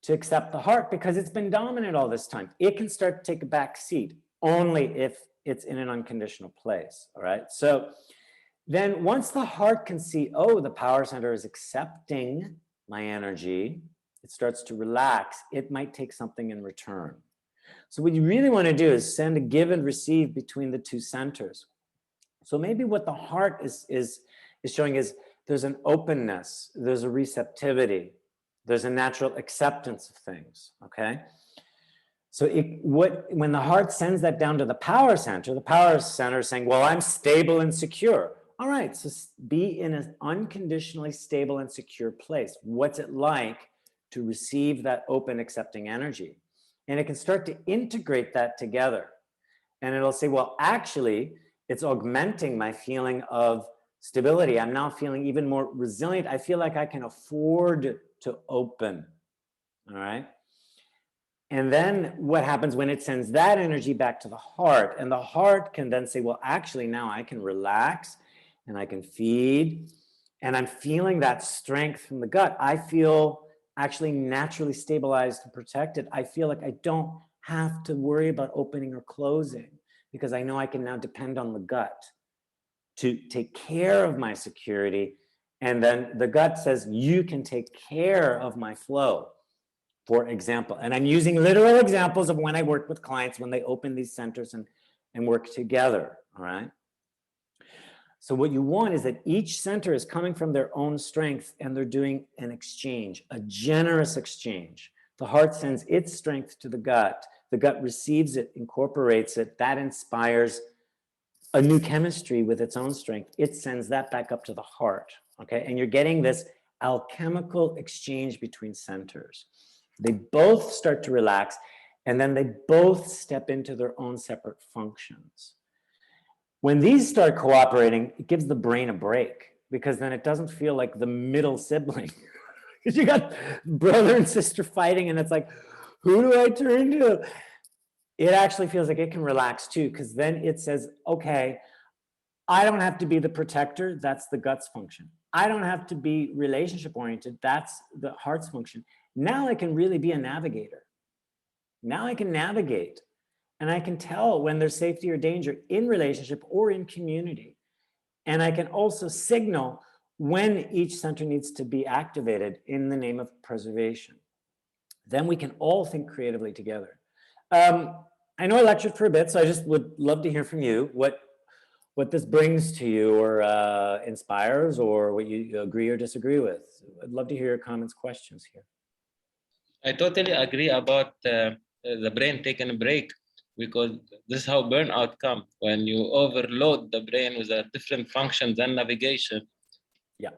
to accept the heart because it's been dominant all this time. It can start to take a back seat only if it's in an unconditional place, all right? So then once the heart can see, oh, the power center is accepting my energy, it starts to relax, it might take something in return. So what you really want to do is send a give and receive between the two centers. So maybe what the heart is showing is there's an openness, there's a receptivity, there's a natural acceptance of things, okay? So when the heart sends that down to the power center is saying, well, I'm stable and secure. All right, so be in an unconditionally stable and secure place. What's it like to receive that open, accepting energy? And it can start to integrate that together. And it'll say, well, actually, it's augmenting my feeling of stability. I'm now feeling even more resilient. I feel like I can afford to open, all right? And then what happens when it sends that energy back to the heart, and the heart can then say, well, actually, now I can relax and I can feed, and I'm feeling that strength from the gut. I feel actually naturally stabilized and protected. I feel like I don't have to worry about opening or closing because I know I can now depend on the gut to take care of my security. And then the gut says, you can take care of my flow, for example. And I'm using literal examples of when I work with clients, when they open these centers and work together, all right? So what you want is that each center is coming from their own strength and they're doing an exchange, a generous exchange. The heart sends its strength to the gut receives it, incorporates it, that inspires a new chemistry with its own strength. It sends that back up to the heart, okay? And you're getting this alchemical exchange between centers. They both start to relax and then they both step into their own separate functions. When these start cooperating, it gives the brain a break because then it doesn't feel like the middle sibling. Because you got brother and sister fighting and it's like, who do I turn to? It actually feels like it can relax too, because then it says, okay, I don't have to be the protector, that's the gut's function. I don't have to be relationship oriented, that's the heart's function. Now I can really be a navigator. Now I can navigate. And I can tell when there's safety or danger in relationship or in community. And I can also signal when each center needs to be activated in the name of preservation. Then we can all think creatively together. I know I lectured for a bit, so I just would love to hear from you what this brings to you or inspires or what you agree or disagree with. I'd love to hear your comments, questions here. I totally agree about the brain taking a break, because this is how burnout comes, when you overload the brain with a different functions and navigation. Yeah,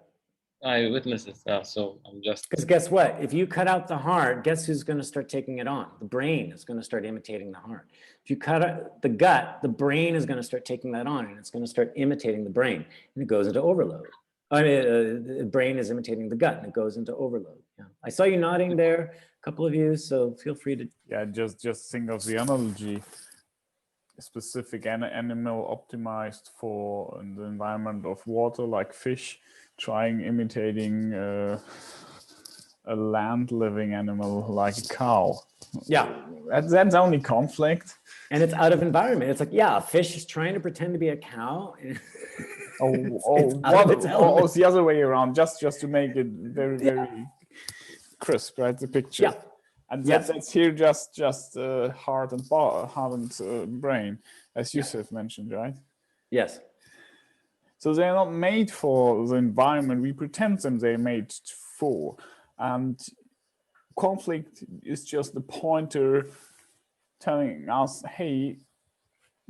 I witnessed this, so I'm just... Because guess what? If you cut out the heart, guess who's going to start taking it on? The brain is going to start imitating the heart. If you cut out the gut, the brain is going to start taking that on, and it's going to start imitating the brain, and it goes into overload. I mean, the brain is imitating the gut, and it goes into overload. Yeah. I saw you nodding there, a couple of you, so feel free to... Yeah, just think of the analogy. A specific animal optimized for the environment of water, like fish, imitating a land-living animal like a cow. Yeah. That's only conflict. And it's out of environment. It's like, yeah, a fish is trying to pretend to be a cow. It's the other way around, just to make it very, very crisp, right? The picture. Yeah. And that's here just heart and brain, as Yusuf mentioned, right? Yes. So they're not made for the environment we pretend them they're made for. And conflict is just the pointer telling us, hey,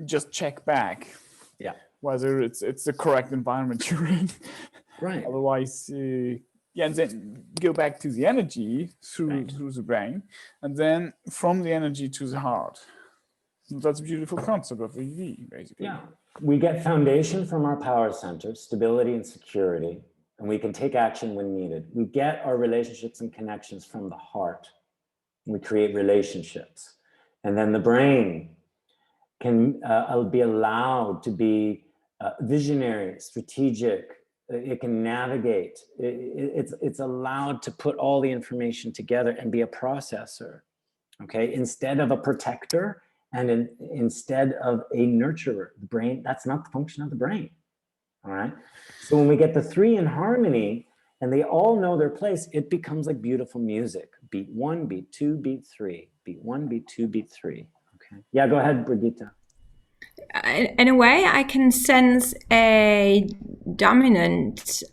just check back. Yeah. Whether it's the correct environment you're in. Right. Otherwise, and then go back to the energy through the brain, and then from the energy to the heart. That's a beautiful concept of EED, basically. Yeah. We get foundation from our power center, stability and security, and we can take action when needed. We get our relationships and connections from the heart. We create relationships. And then the brain can be allowed to be visionary, strategic. It can navigate. It's allowed to put all the information together and be a processor, okay? Instead of a protector and instead of a nurturer. The brain, that's not the function of the brain, all right? So when we get the three in harmony, and they all know their place, it becomes like beautiful music. Beat 1, beat 2, beat 3. Beat 1, beat 2, beat 3. Okay. Yeah, go ahead, Brigitte. In a way, I can sense a dominant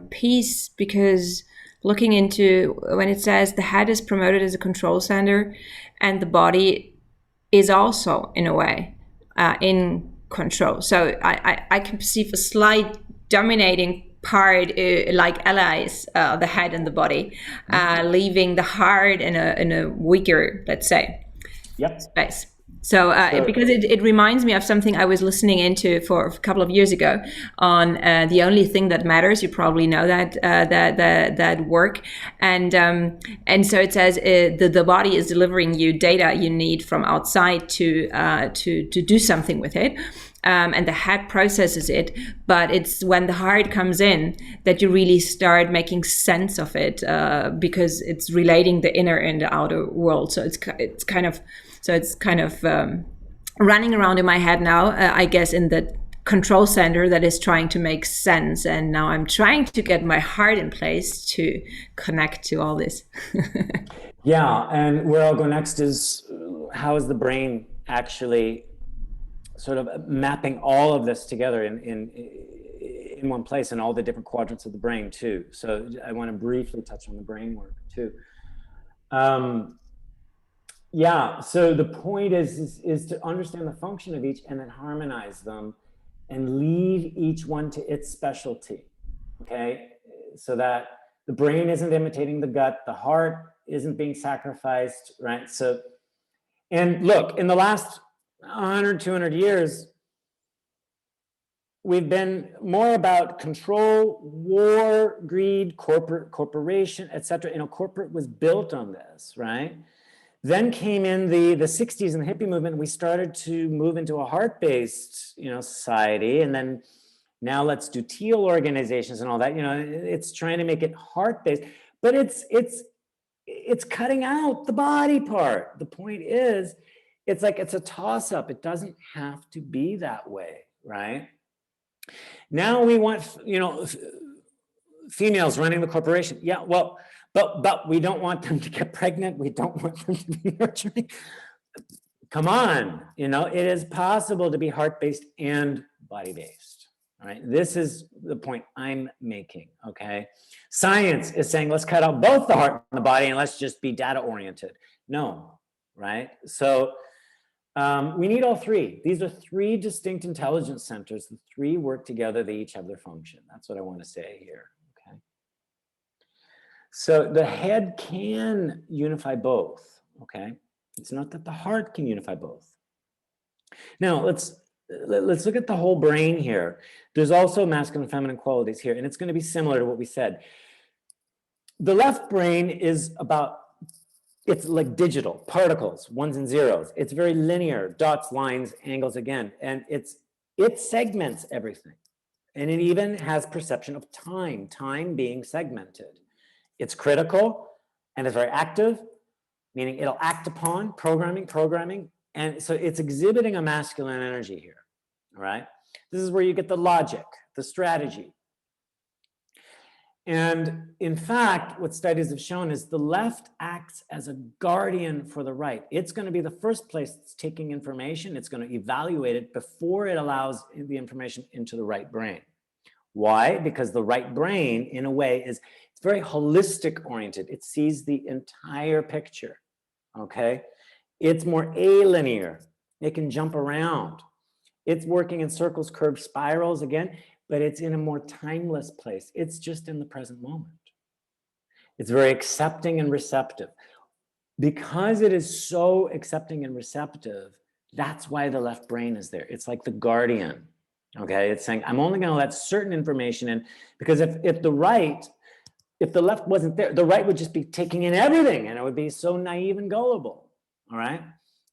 piece, because looking into when it says the head is promoted as a control center and the body is also, in a way, in control. So I can perceive a slight dominating part, like allies, the head and the body, leaving the heart in a weaker, let's say, space. So because it reminds me of something I was listening into for a couple of years ago on The Only Thing That Matters. You probably know that work, and so it says the body is delivering you data you need from outside to do something with it. And the head processes it, but it's when the heart comes in that you really start making sense of it, because it's relating the inner and the outer world. So it's kind of running around in my head now, I guess, in the control center that is trying to make sense. And now I'm trying to get my heart in place to connect to all this. Yeah, and where I'll go next is how is the brain actually sort of mapping all of this together in one place, and all the different quadrants of the brain too. So I want to briefly touch on the brain work too. Yeah, so the point is to understand the function of each and then harmonize them and leave each one to its specialty, okay? So that the brain isn't imitating the gut, the heart isn't being sacrificed, right? So, and look, in the last 100, 200 years, we've been more about control, war, greed, corporation, etc. You know, corporate was built on this, right? Then came in the 60s and the hippie movement, and we started to move into a heart-based, you know, society. And then now let's do teal organizations and all that. You know, it's trying to make it heart-based, but it's cutting out the body part. The point is, it's like it's a toss-up. It doesn't have to be that way, right? Now we want, you know, females running the corporation. Yeah, well, but we don't want them to get pregnant. We don't want them to be nurturing. Come on, you know, it is possible to be heart-based and body-based. All right, this is the point I'm making, okay? Science is saying, let's cut out both the heart and the body and let's just be data-oriented. No, right? So we need all three. These are three distinct intelligence centers. The three work together. They each have their function. That's what I want to say here, okay? So the head can unify both, okay? It's not that the heart can unify both. Now, let's look at the whole brain here. There's also masculine and feminine qualities here, and it's going to be similar to what we said. The left brain is about, it's like digital, particles, ones and zeros. It's very linear, dots, lines, angles again, and it segments everything. And it even has perception of time being segmented. It's critical and it's very active, meaning it'll act upon programming. And so it's exhibiting a masculine energy here, all right? This is where you get the logic, the strategy. And in fact, what studies have shown is the left acts as a guardian for the right. It's going to be the first place that's taking information. It's going to evaluate it before it allows the information into the right brain. Why? Because the right brain, in a way, it's very holistic oriented. It sees the entire picture, okay? It's more alinear. It can jump around. It's working in circles, curves, spirals again, but it's in a more timeless place. It's just in the present moment. It's very accepting and receptive. Because it is so accepting and receptive, that's why the left brain is there. It's like the guardian, okay? It's saying, I'm only gonna let certain information in, because if the left wasn't there, the right would just be taking in everything, and it would be so naive and gullible, all right?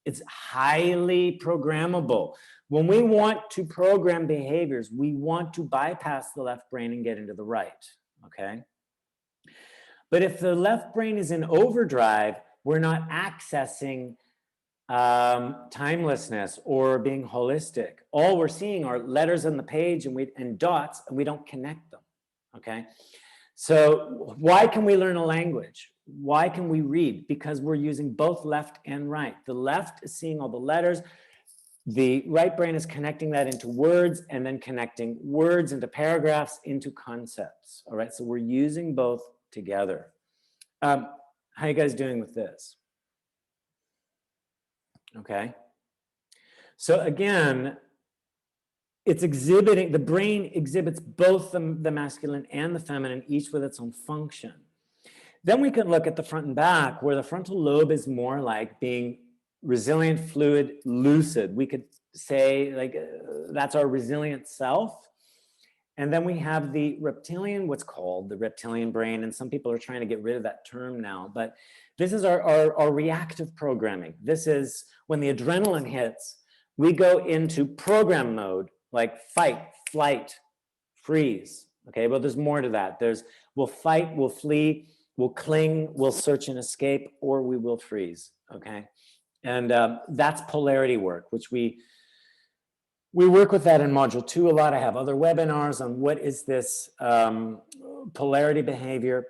It's highly programmable. When we want to program behaviors, we want to bypass the left brain and get into the right, okay? But if the left brain is in overdrive, we're not accessing timelessness or being holistic. All we're seeing are letters on the page and dots, and we don't connect them, okay? So why can we learn a language? Why can we read? Because we're using both left and right. The left is seeing all the letters. The right brain is connecting that into words, and then connecting words into paragraphs, into concepts. All right, so we're using both together. How are you guys doing with this? Okay. So again, it's exhibiting, the brain exhibits both the masculine and the feminine, each with its own function. Then we can look at the front and back, where the frontal lobe is more like being resilient, fluid, lucid. We could say like that's our resilient self. And then we have the reptilian, what's called the reptilian brain. And some people are trying to get rid of that term now, but this is our reactive programming. This is when the adrenaline hits, we go into program mode, like fight, flight, freeze. Okay, well, there's more to that. We'll fight, we'll flee, we'll cling, we'll search and escape, or we will freeze. Okay, and that's polarity work, which we work with that in module 2 a lot. I have other webinars on what is this polarity behavior.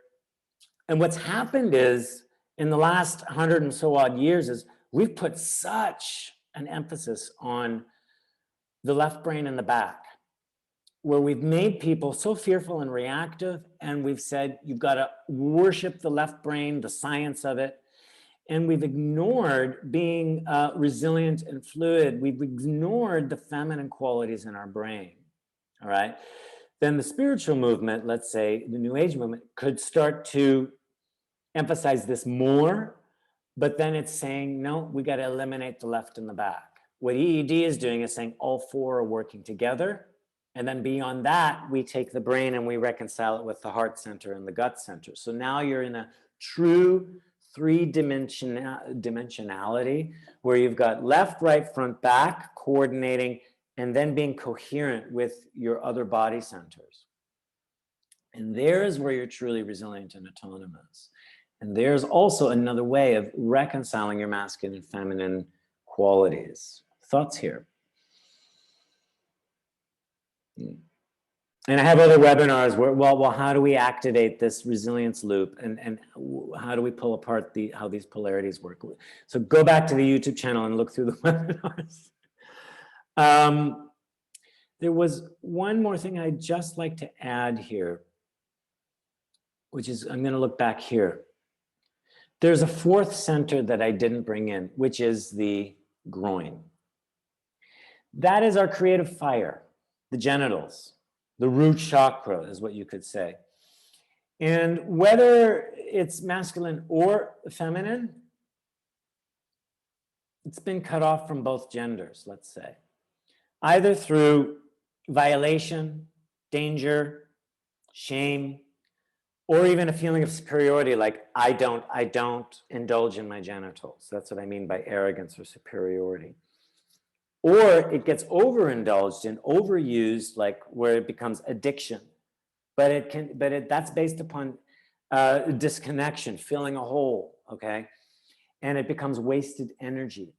And what's happened is in the last 100 and so odd years is we've put such an emphasis on the left brain and the back, where we've made people so fearful and reactive, and we've said, you've got to worship the left brain, the science of it. And we've ignored being resilient and fluid. We've ignored the feminine qualities in our brain, all right? Then the spiritual movement, let's say the New Age movement, could start to emphasize this more, but then it's saying, no, we got to eliminate the left and the back. What EED is doing is saying all four are working together. And then beyond that, we take the brain and we reconcile it with the heart center and the gut center. So now you're in a true three-dimensionality where you've got left, right, front, back, coordinating, and then being coherent with your other body centers. And there's where you're truly resilient and autonomous. And there's also another way of reconciling your masculine and feminine qualities. Thoughts here? And I have other webinars where, well, how do we activate this resilience loop, and how do we pull apart how these polarities work? So go back to the YouTube channel and look through the webinars. There was one more thing I'd just like to add here, which is, I'm going to look back here. There's a fourth center that I didn't bring in, which is the groin. That is our creative fire, the genitals. The root chakra is what you could say. And whether it's masculine or feminine, it's been cut off from both genders, let's say. Either through violation, danger, shame, or even a feeling of superiority, like I don't indulge in my genitals. That's what I mean by arrogance or superiority. Or it gets overindulged and overused, like where it becomes addiction. But that's based upon disconnection, filling a hole, okay? And it becomes wasted energy.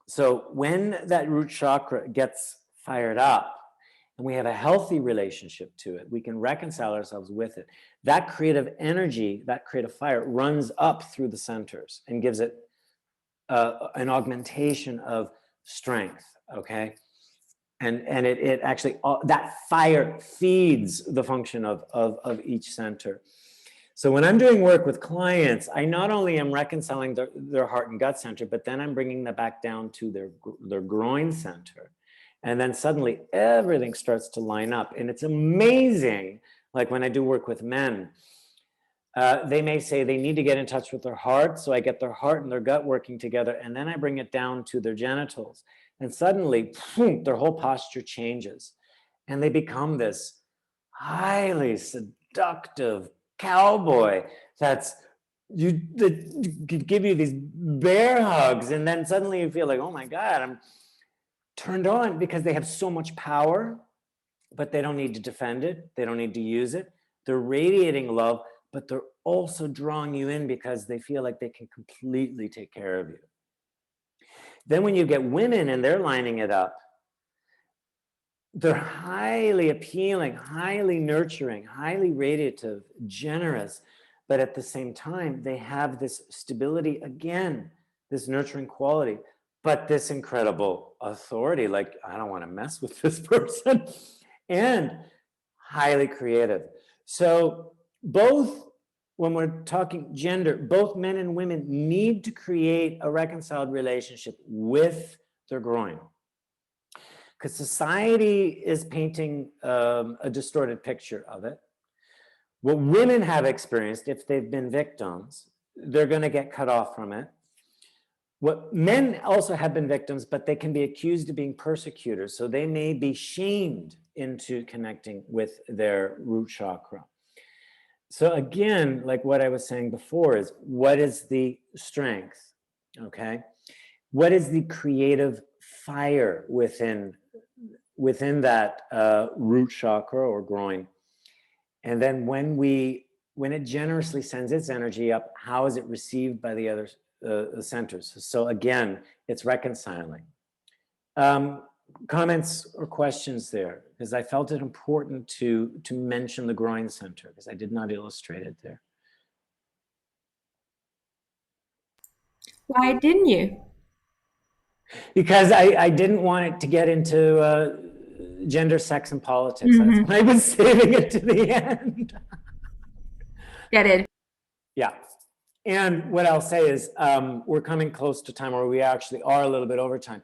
So when that root chakra gets fired up and we have a healthy relationship to it, we can reconcile ourselves with it. That creative energy, that creative fire runs up through the centers and gives it an augmentation of strength, okay? And it actually, that fire feeds the function of each center. So when I'm doing work with clients, I not only am reconciling their heart and gut center, but then I'm bringing them back down to their groin center. And then suddenly everything starts to line up. And it's amazing, like when I do work with men, they may say they need to get in touch with their heart. So I get their heart and their gut working together, and then I bring it down to their genitals. And suddenly, boom, their whole posture changes. And they become this highly seductive cowboy that give you these bear hugs. And then suddenly you feel like, oh my God, I'm turned on, because they have so much power, but they don't need to defend it. They don't need to use it. They're radiating love, but they're also drawing you in because they feel like they can completely take care of you. Then when you get women and they're lining it up, they're highly appealing, highly nurturing, highly radiative, generous, but at the same time, they have this stability, again, this nurturing quality, but this incredible authority, like, I don't want to mess with this person, and highly creative. So both, when we're talking gender, both men and women need to create a reconciled relationship with their groin. Because society is painting a distorted picture of it. What women have experienced, if they've been victims, they're going to get cut off from it. What men also have been victims, but they can be accused of being persecutors. So they may be shamed into connecting with their root chakra. So again, like what I was saying before, is what is the strength? Okay. What is the creative fire within that root chakra or groin? And then when it generously sends its energy up, how is it received by the other centers? So again, it's reconciling. Comments or questions there? Because I felt it important to mention the groin center, because I did not illustrate it there. Why didn't you? Because I didn't want it to get into gender, sex, and politics. That's why I was saving it to the end. Get it. Yeah. And what I'll say is we're coming close to time, or we actually are a little bit over time.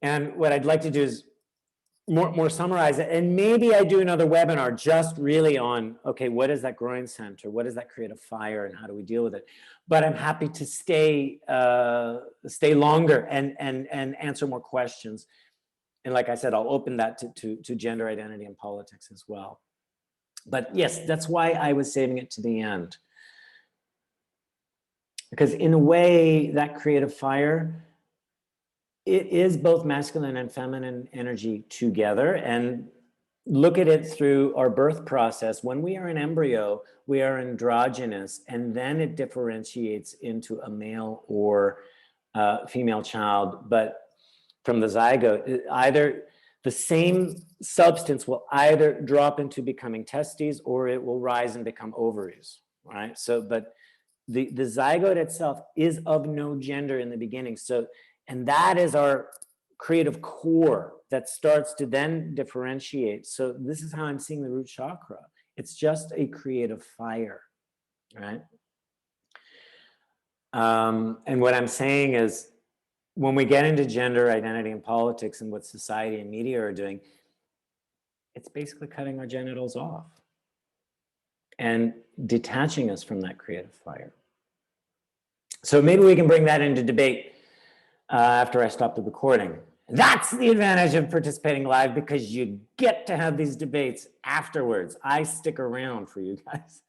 And what I'd like to do is more summarize it. And maybe I do another webinar just really on, okay, what is that groin center? What does that create a fire, and how do we deal with it? But I'm happy to stay longer and answer more questions. And like I said, I'll open that to gender identity and politics as well. But yes, that's why I was saving it to the end. Because in a way, that creative fire, it is both masculine and feminine energy together. And look at it through our birth process. When we are an embryo, we are androgynous, and then it differentiates into a male or female child. But from the zygote, either the same substance will either drop into becoming testes, or it will rise and become ovaries, right? So, but the zygote itself is of no gender in the beginning. So, and that is our creative core that starts to then differentiate. So this is how I'm seeing the root chakra. It's just a creative fire, right? And what I'm saying is, when we get into gender identity and politics and what society and media are doing, it's basically cutting our genitals off and detaching us from that creative fire. So maybe we can bring that into debate after I stop the recording. That's the advantage of participating live, because you get to have these debates afterwards. I stick around for you guys.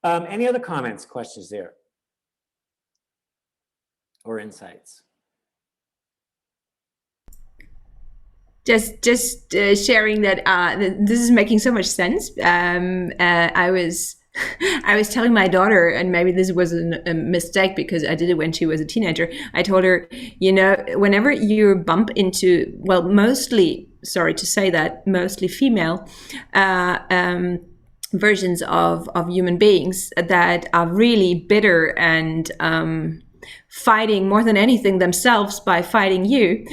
Any other comments, questions there? Or insights? Just sharing that this is making so much sense. I was telling my daughter, and maybe this was a mistake because I did it when she was a teenager. I told her, you know, whenever you bump into, well, mostly, sorry to say that, mostly female versions of human beings that are really bitter and fighting more than anything themselves by fighting you,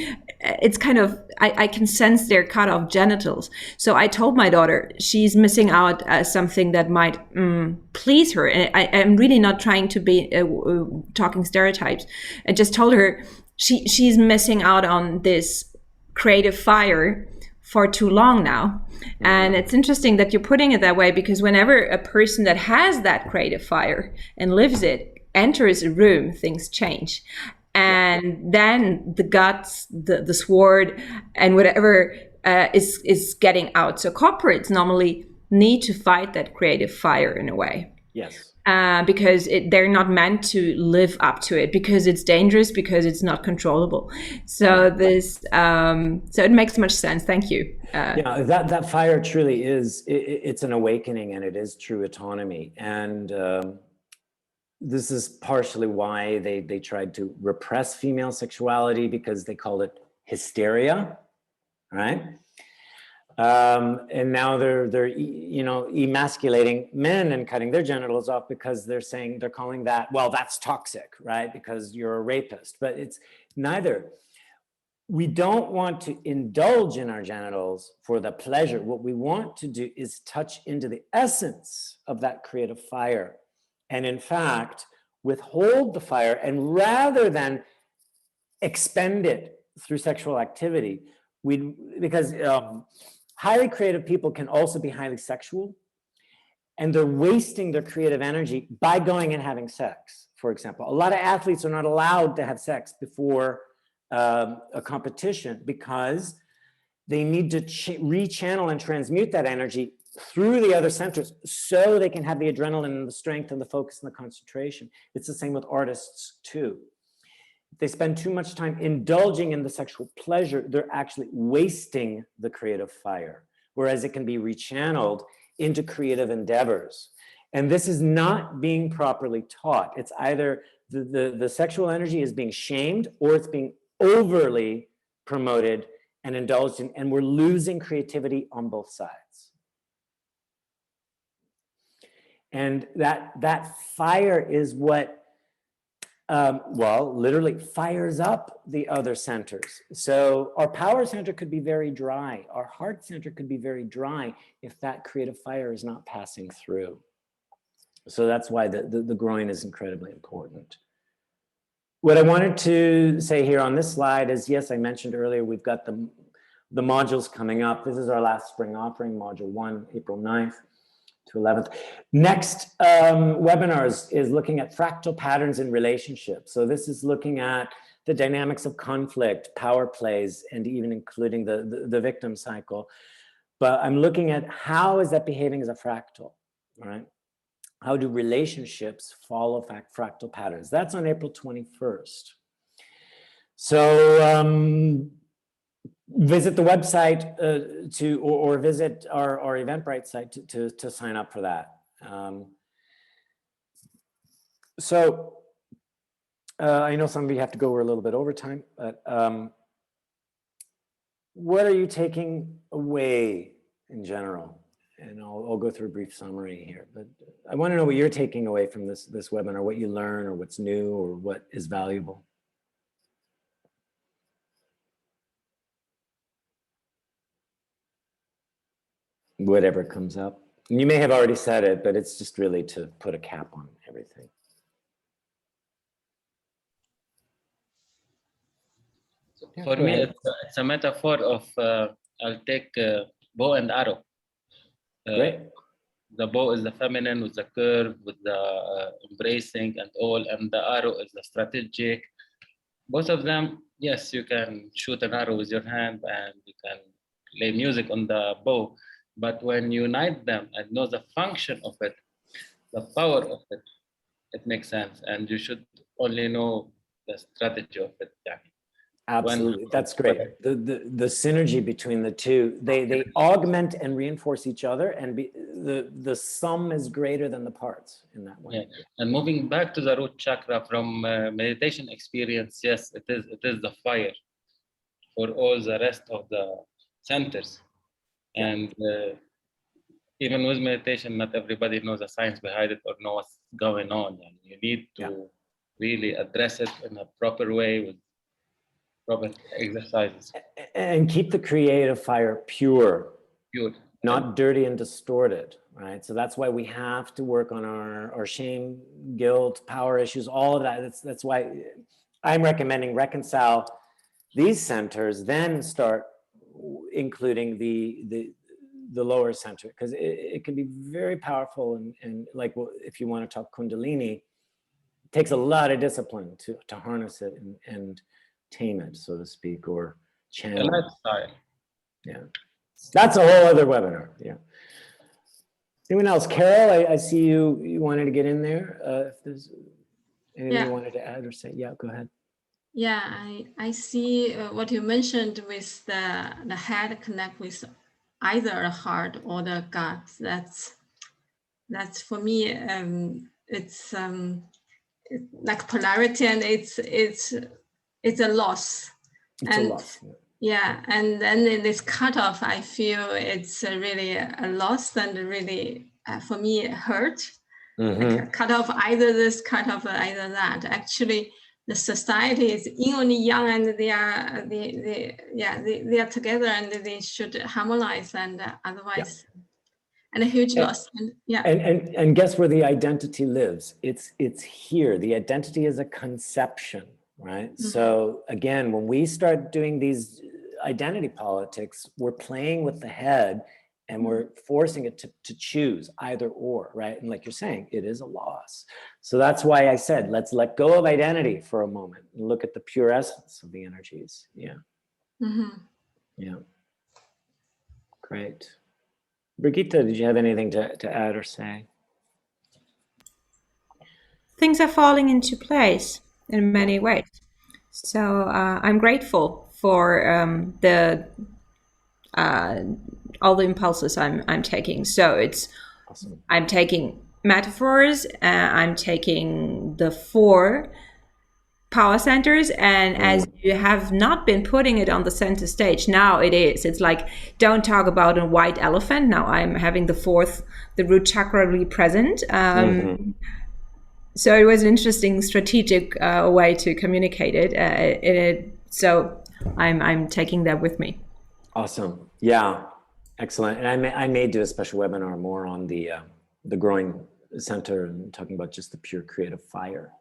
it's kind of, I can sense their cut off genitals. So I told my daughter she's missing out something that might please her. And I'm really not trying to be talking stereotypes. I just told her she's missing out on this creative fire for too long now. And it's interesting that you're putting it that way, because whenever a person that has that creative fire and lives it enters a room, things change. And then the guts, the sword, and whatever is getting out. So corporates normally need to fight that creative fire in a way. Yes. Because they're not meant to live up to it, because it's dangerous, because it's not controllable. So this, so it makes much sense. Thank you. Yeah, that fire truly is, it's an awakening, and it is true autonomy. And this is partially why they tried to repress female sexuality, because they called it hysteria. right? And now they're you know, emasculating men and cutting their genitals off because they're calling that, well, that's toxic, right? Because you're a rapist. But it's neither. We don't want to indulge in our genitals for the pleasure. What we want to do is touch into the essence of that creative fire, and in fact withhold the fire, and rather than expend it through sexual activity, because highly creative people can also be highly sexual, and they're wasting their creative energy by going and having sex. For example, a lot of athletes are not allowed to have sex before a competition because they need to rechannel and transmute that energy through the other centers so they can have the adrenaline and the strength and the focus and the concentration. It's the same with artists too. If they spend too much time indulging in the sexual pleasure, they're actually wasting the creative fire, whereas it can be rechanneled into creative endeavors. And this is not being properly taught. It's either the sexual energy is being shamed, or it's being overly promoted and indulged in, and we're losing creativity on both sides. And that fire is what well, literally fires up the other centers. So our power center could be very dry. Our heart center could be very dry if that creative fire is not passing through. So that's why the groin is incredibly important. What I wanted to say here on this slide is, yes, I mentioned earlier, we've got the modules coming up. This is our last spring offering, module 1, April 9th to 11th. Next webinars is looking at fractal patterns in relationships. So this is looking at the dynamics of conflict, power plays, and even including the victim cycle. But I'm looking at how is that behaving as a fractal, right? How do relationships follow fractal patterns? That's on April 21st. So visit the website or visit our Eventbrite site to sign up for that. I know some of you have to go, we're a little bit over time, but what are you taking away in general? And I'll go through a brief summary here, but I want to know what you're taking away from this webinar, what you learn, or what's new, or what is valuable. Whatever comes up. And you may have already said it, but it's just really to put a cap on everything. For me, it's a metaphor of I'll take bow and arrow. Great. The bow is the feminine with the curve, with the embracing and all, and the arrow is the strategic. Both of them, yes, you can shoot an arrow with your hand and you can play music on the bow, but when you unite them and know the function of it, the power of it, it makes sense, and you should only know the strategy of it. Yeah. Absolutely, that's great. The synergy between the two, they augment and reinforce each other, and the sum is greater than the parts in that way. Yeah. And moving back to the root chakra from meditation experience, yes, it is the fire for all the rest of the centers. And even with meditation, not everybody knows the science behind it or know what's going on. And you need to really address it in a proper way with proper exercises. And keep the creative fire pure. Pure. Not dirty and distorted, right? So that's why we have to work on our shame, guilt, power issues, all of that. That's why I'm recommending Reconcile these centers, then start including the lower center, because it can be very powerful, and like, well, if you want to talk Kundalini, it takes a lot of discipline to harness it and tame it, so to speak, or channel. A lifestyle. Yeah, that's a whole other webinar. Yeah. Anyone else? Carol, I see you wanted to get in there. If there's anything you wanted to add or say, yeah, go ahead. Yeah, I see what you mentioned with the head connect with either the heart or the gut. That's for me. It's like polarity, and it's a loss. It's a loss. Yeah, and then in this cutoff, I feel it's really a loss and really, for me, it hurt. Like cut off either this, cut off either that. Actually, the society is yin and yang, and they are together, and they should harmonize, and otherwise, and a huge loss. And yeah. And guess where the identity lives? It's here. The identity is a conception, right? So again, when we start doing these identity politics, we're playing with the head and we're forcing it to choose either or, right? And like you're saying, it is a loss. So that's why I said, let's let go of identity for a moment and look at the pure essence of the energies. Yeah. Yeah. Great. Brigitte, did you have anything to add or say? Things are falling into place in many ways. So I'm grateful for all the impulses I'm taking. So it's Awesome. I'm taking metaphors. I'm taking the 4 power centers, and as you have not been putting it on the center stage, now it is. It's like, don't talk about a white elephant. Now I'm having the 4th, the root chakra, really present. So it was an interesting strategic way to communicate it. So I'm taking that with me. Awesome. Yeah. Excellent. And I may do a special webinar more on the Groin Center and talking about just the pure creative fire.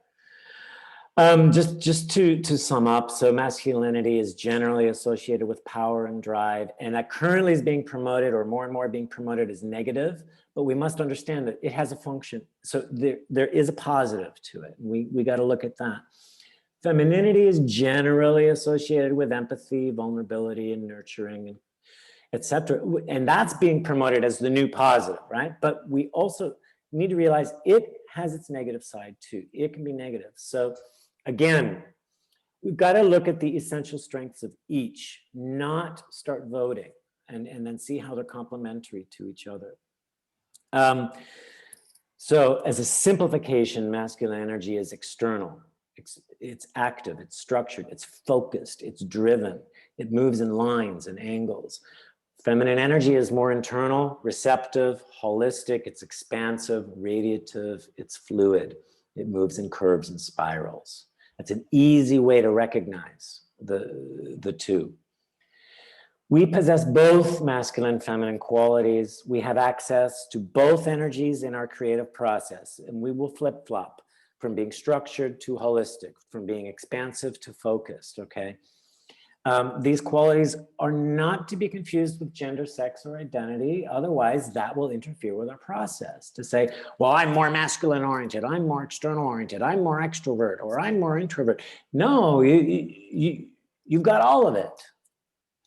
Just to sum up, so masculinity is generally associated with power and drive, and that currently is being promoted, or more and more being promoted, as negative. But we must understand that it has a function. So there is a positive to it. We got to look at that. Femininity is generally associated with empathy, vulnerability, and nurturing, and etc. And that's being promoted as the new positive, right? But we also need to realize it has its negative side too. It can be negative. So again, we've got to look at the essential strengths of each, not start voting, and then see how they're complementary to each other. So as a simplification, masculine energy is external. It's active, it's structured, it's focused, it's driven, it moves in lines and angles. Feminine energy is more internal, receptive, holistic, it's expansive, radiative, it's fluid. It moves in curves and spirals. That's an easy way to recognize the two. We possess both masculine and feminine qualities. We have access to both energies in our creative process, and we will flip-flop from being structured to holistic, from being expansive to focused, okay? These qualities are not to be confused with gender, sex, or identity. Otherwise, that will interfere with our process. To say, well, I'm more masculine oriented, I'm more external oriented, I'm more extrovert, or I'm more introvert. No, you've got all of it.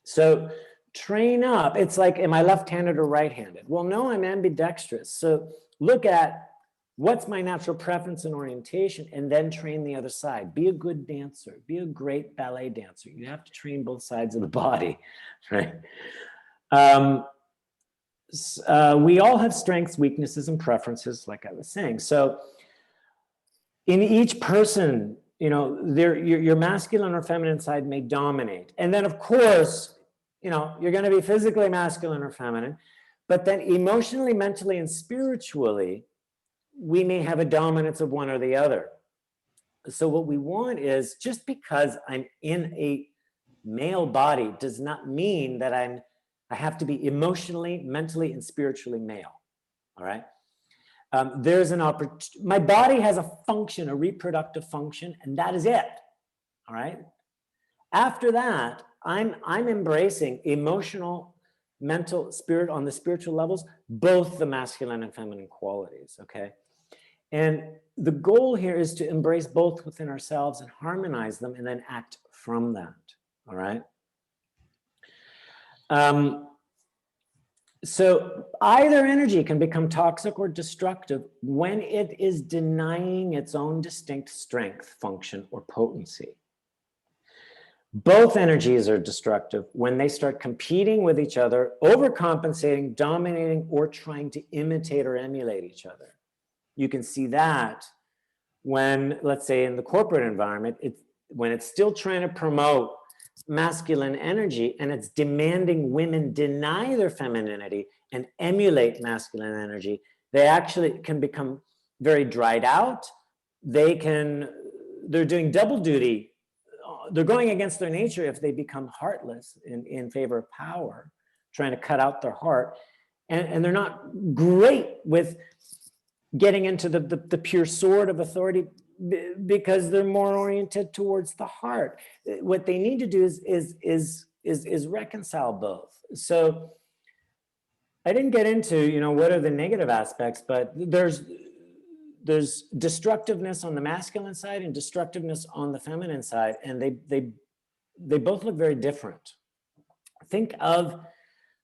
So train up. It's like, am I left-handed or right-handed? Well, no, I'm ambidextrous. So look at what's my natural preference and orientation, and then train the other side. Be a good dancer. Be a great ballet dancer. You have to train both sides of the body, right? We all have strengths, weaknesses, and preferences, like I was saying. So in each person, you know, your masculine or feminine side may dominate. And then, of course, you know, you're going to be physically masculine or feminine, but then emotionally, mentally, and spiritually, we may have a dominance of one or the other. So what we want is, just because I'm in a male body does not mean that I have to be emotionally, mentally, and spiritually male, all right? There's an opportunity. My body has a function, a reproductive function, and that is it, all right? After that, I'm embracing emotional, mental, spirit, on the spiritual levels, both the masculine and feminine qualities, okay? And the goal here is to embrace both within ourselves and harmonize them, and then act from that, all right? So either energy can become toxic or destructive when it is denying its own distinct strength, function, or potency. Both energies are destructive when they start competing with each other, overcompensating, dominating, or trying to imitate or emulate each other. You can see that when, let's say, in the corporate environment, when it's still trying to promote masculine energy and it's demanding women deny their femininity and emulate masculine energy, they actually can become very dried out. They're doing double duty. They're going against their nature if they become heartless in favor of power, trying to cut out their heart. And they're not great with getting into the pure sword of authority because they're more oriented towards the heart. What they need to do is reconcile both. So I didn't get into, what are the negative aspects, but there's destructiveness on the masculine side and destructiveness on the feminine side, and they both look very different. Think of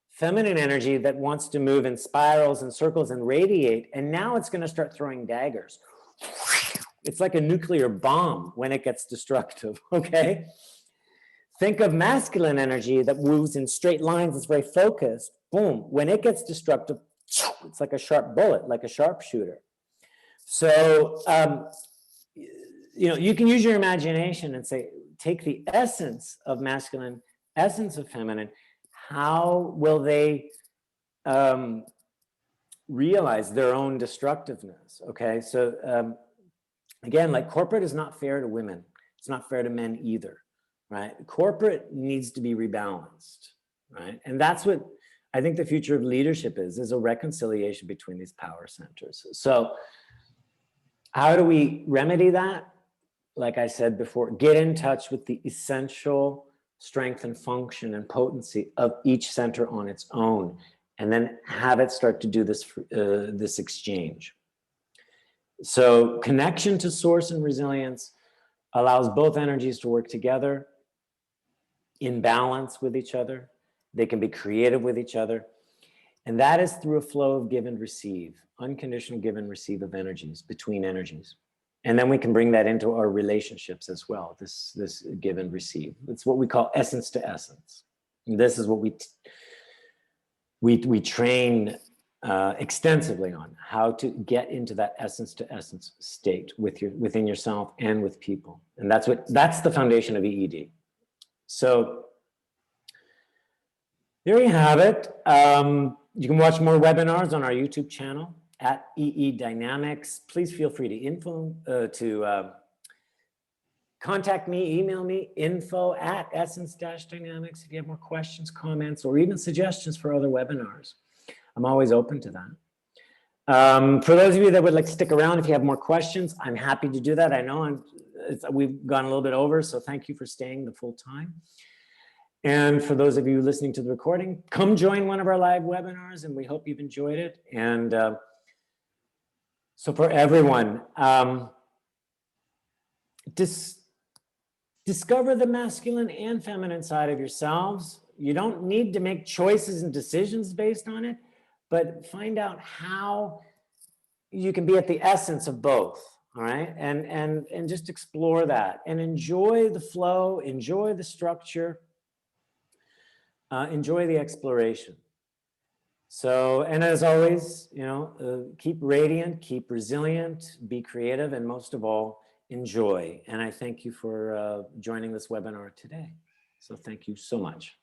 feminine energy that wants to move in spirals and circles and radiate, and now it's going to start throwing daggers. It's like a nuclear bomb when it gets destructive, okay? Think of masculine energy that moves in straight lines, it's very focused. Boom, when it gets destructive, it's like a sharp bullet, like a sharpshooter. So, you can use your imagination and say, take the essence of masculine, essence of feminine. How will they realize their own destructiveness? Okay, so again, like corporate is not fair to women. It's not fair to men either, right? Corporate needs to be rebalanced, right? And that's what I think the future of leadership is a reconciliation between these power centers. So how do we remedy that? Like I said before, get in touch with the essential strength and function and potency of each center on its own, and then have it start to do this exchange. So connection to source and resilience allows both energies to work together in balance with each other. They can be creative with each other. And that is through a flow of give and receive, unconditional give and receive of energies, between energies. And then we can bring that into our relationships as well, this give and receive. It's what we call essence to essence. And this is what we train extensively on, how to get into that essence to essence state within yourself and with people. And that's the foundation of EED. So there you have it. You can watch more webinars on our YouTube channel at EE Dynamics. Please feel free to contact me, email me, info@essence-dynamics if you have more questions, comments, or even suggestions for other webinars. I'm always open to that. For those of you that would like to stick around, if you have more questions, I'm happy to do that. I know we've gone a little bit over, so thank you for staying the full time. And for those of you listening to the recording, come join one of our live webinars, and we hope you've enjoyed it. And so for everyone, discover the masculine and feminine side of yourselves. You don't need to make choices and decisions based on it, but find out how you can be at the essence of both, all right? And just explore that and enjoy the flow, enjoy the structure, enjoy the exploration. So, and as always, keep radiant, keep resilient, be creative, and most of all, enjoy. And I thank you for joining this webinar today. So thank you so much.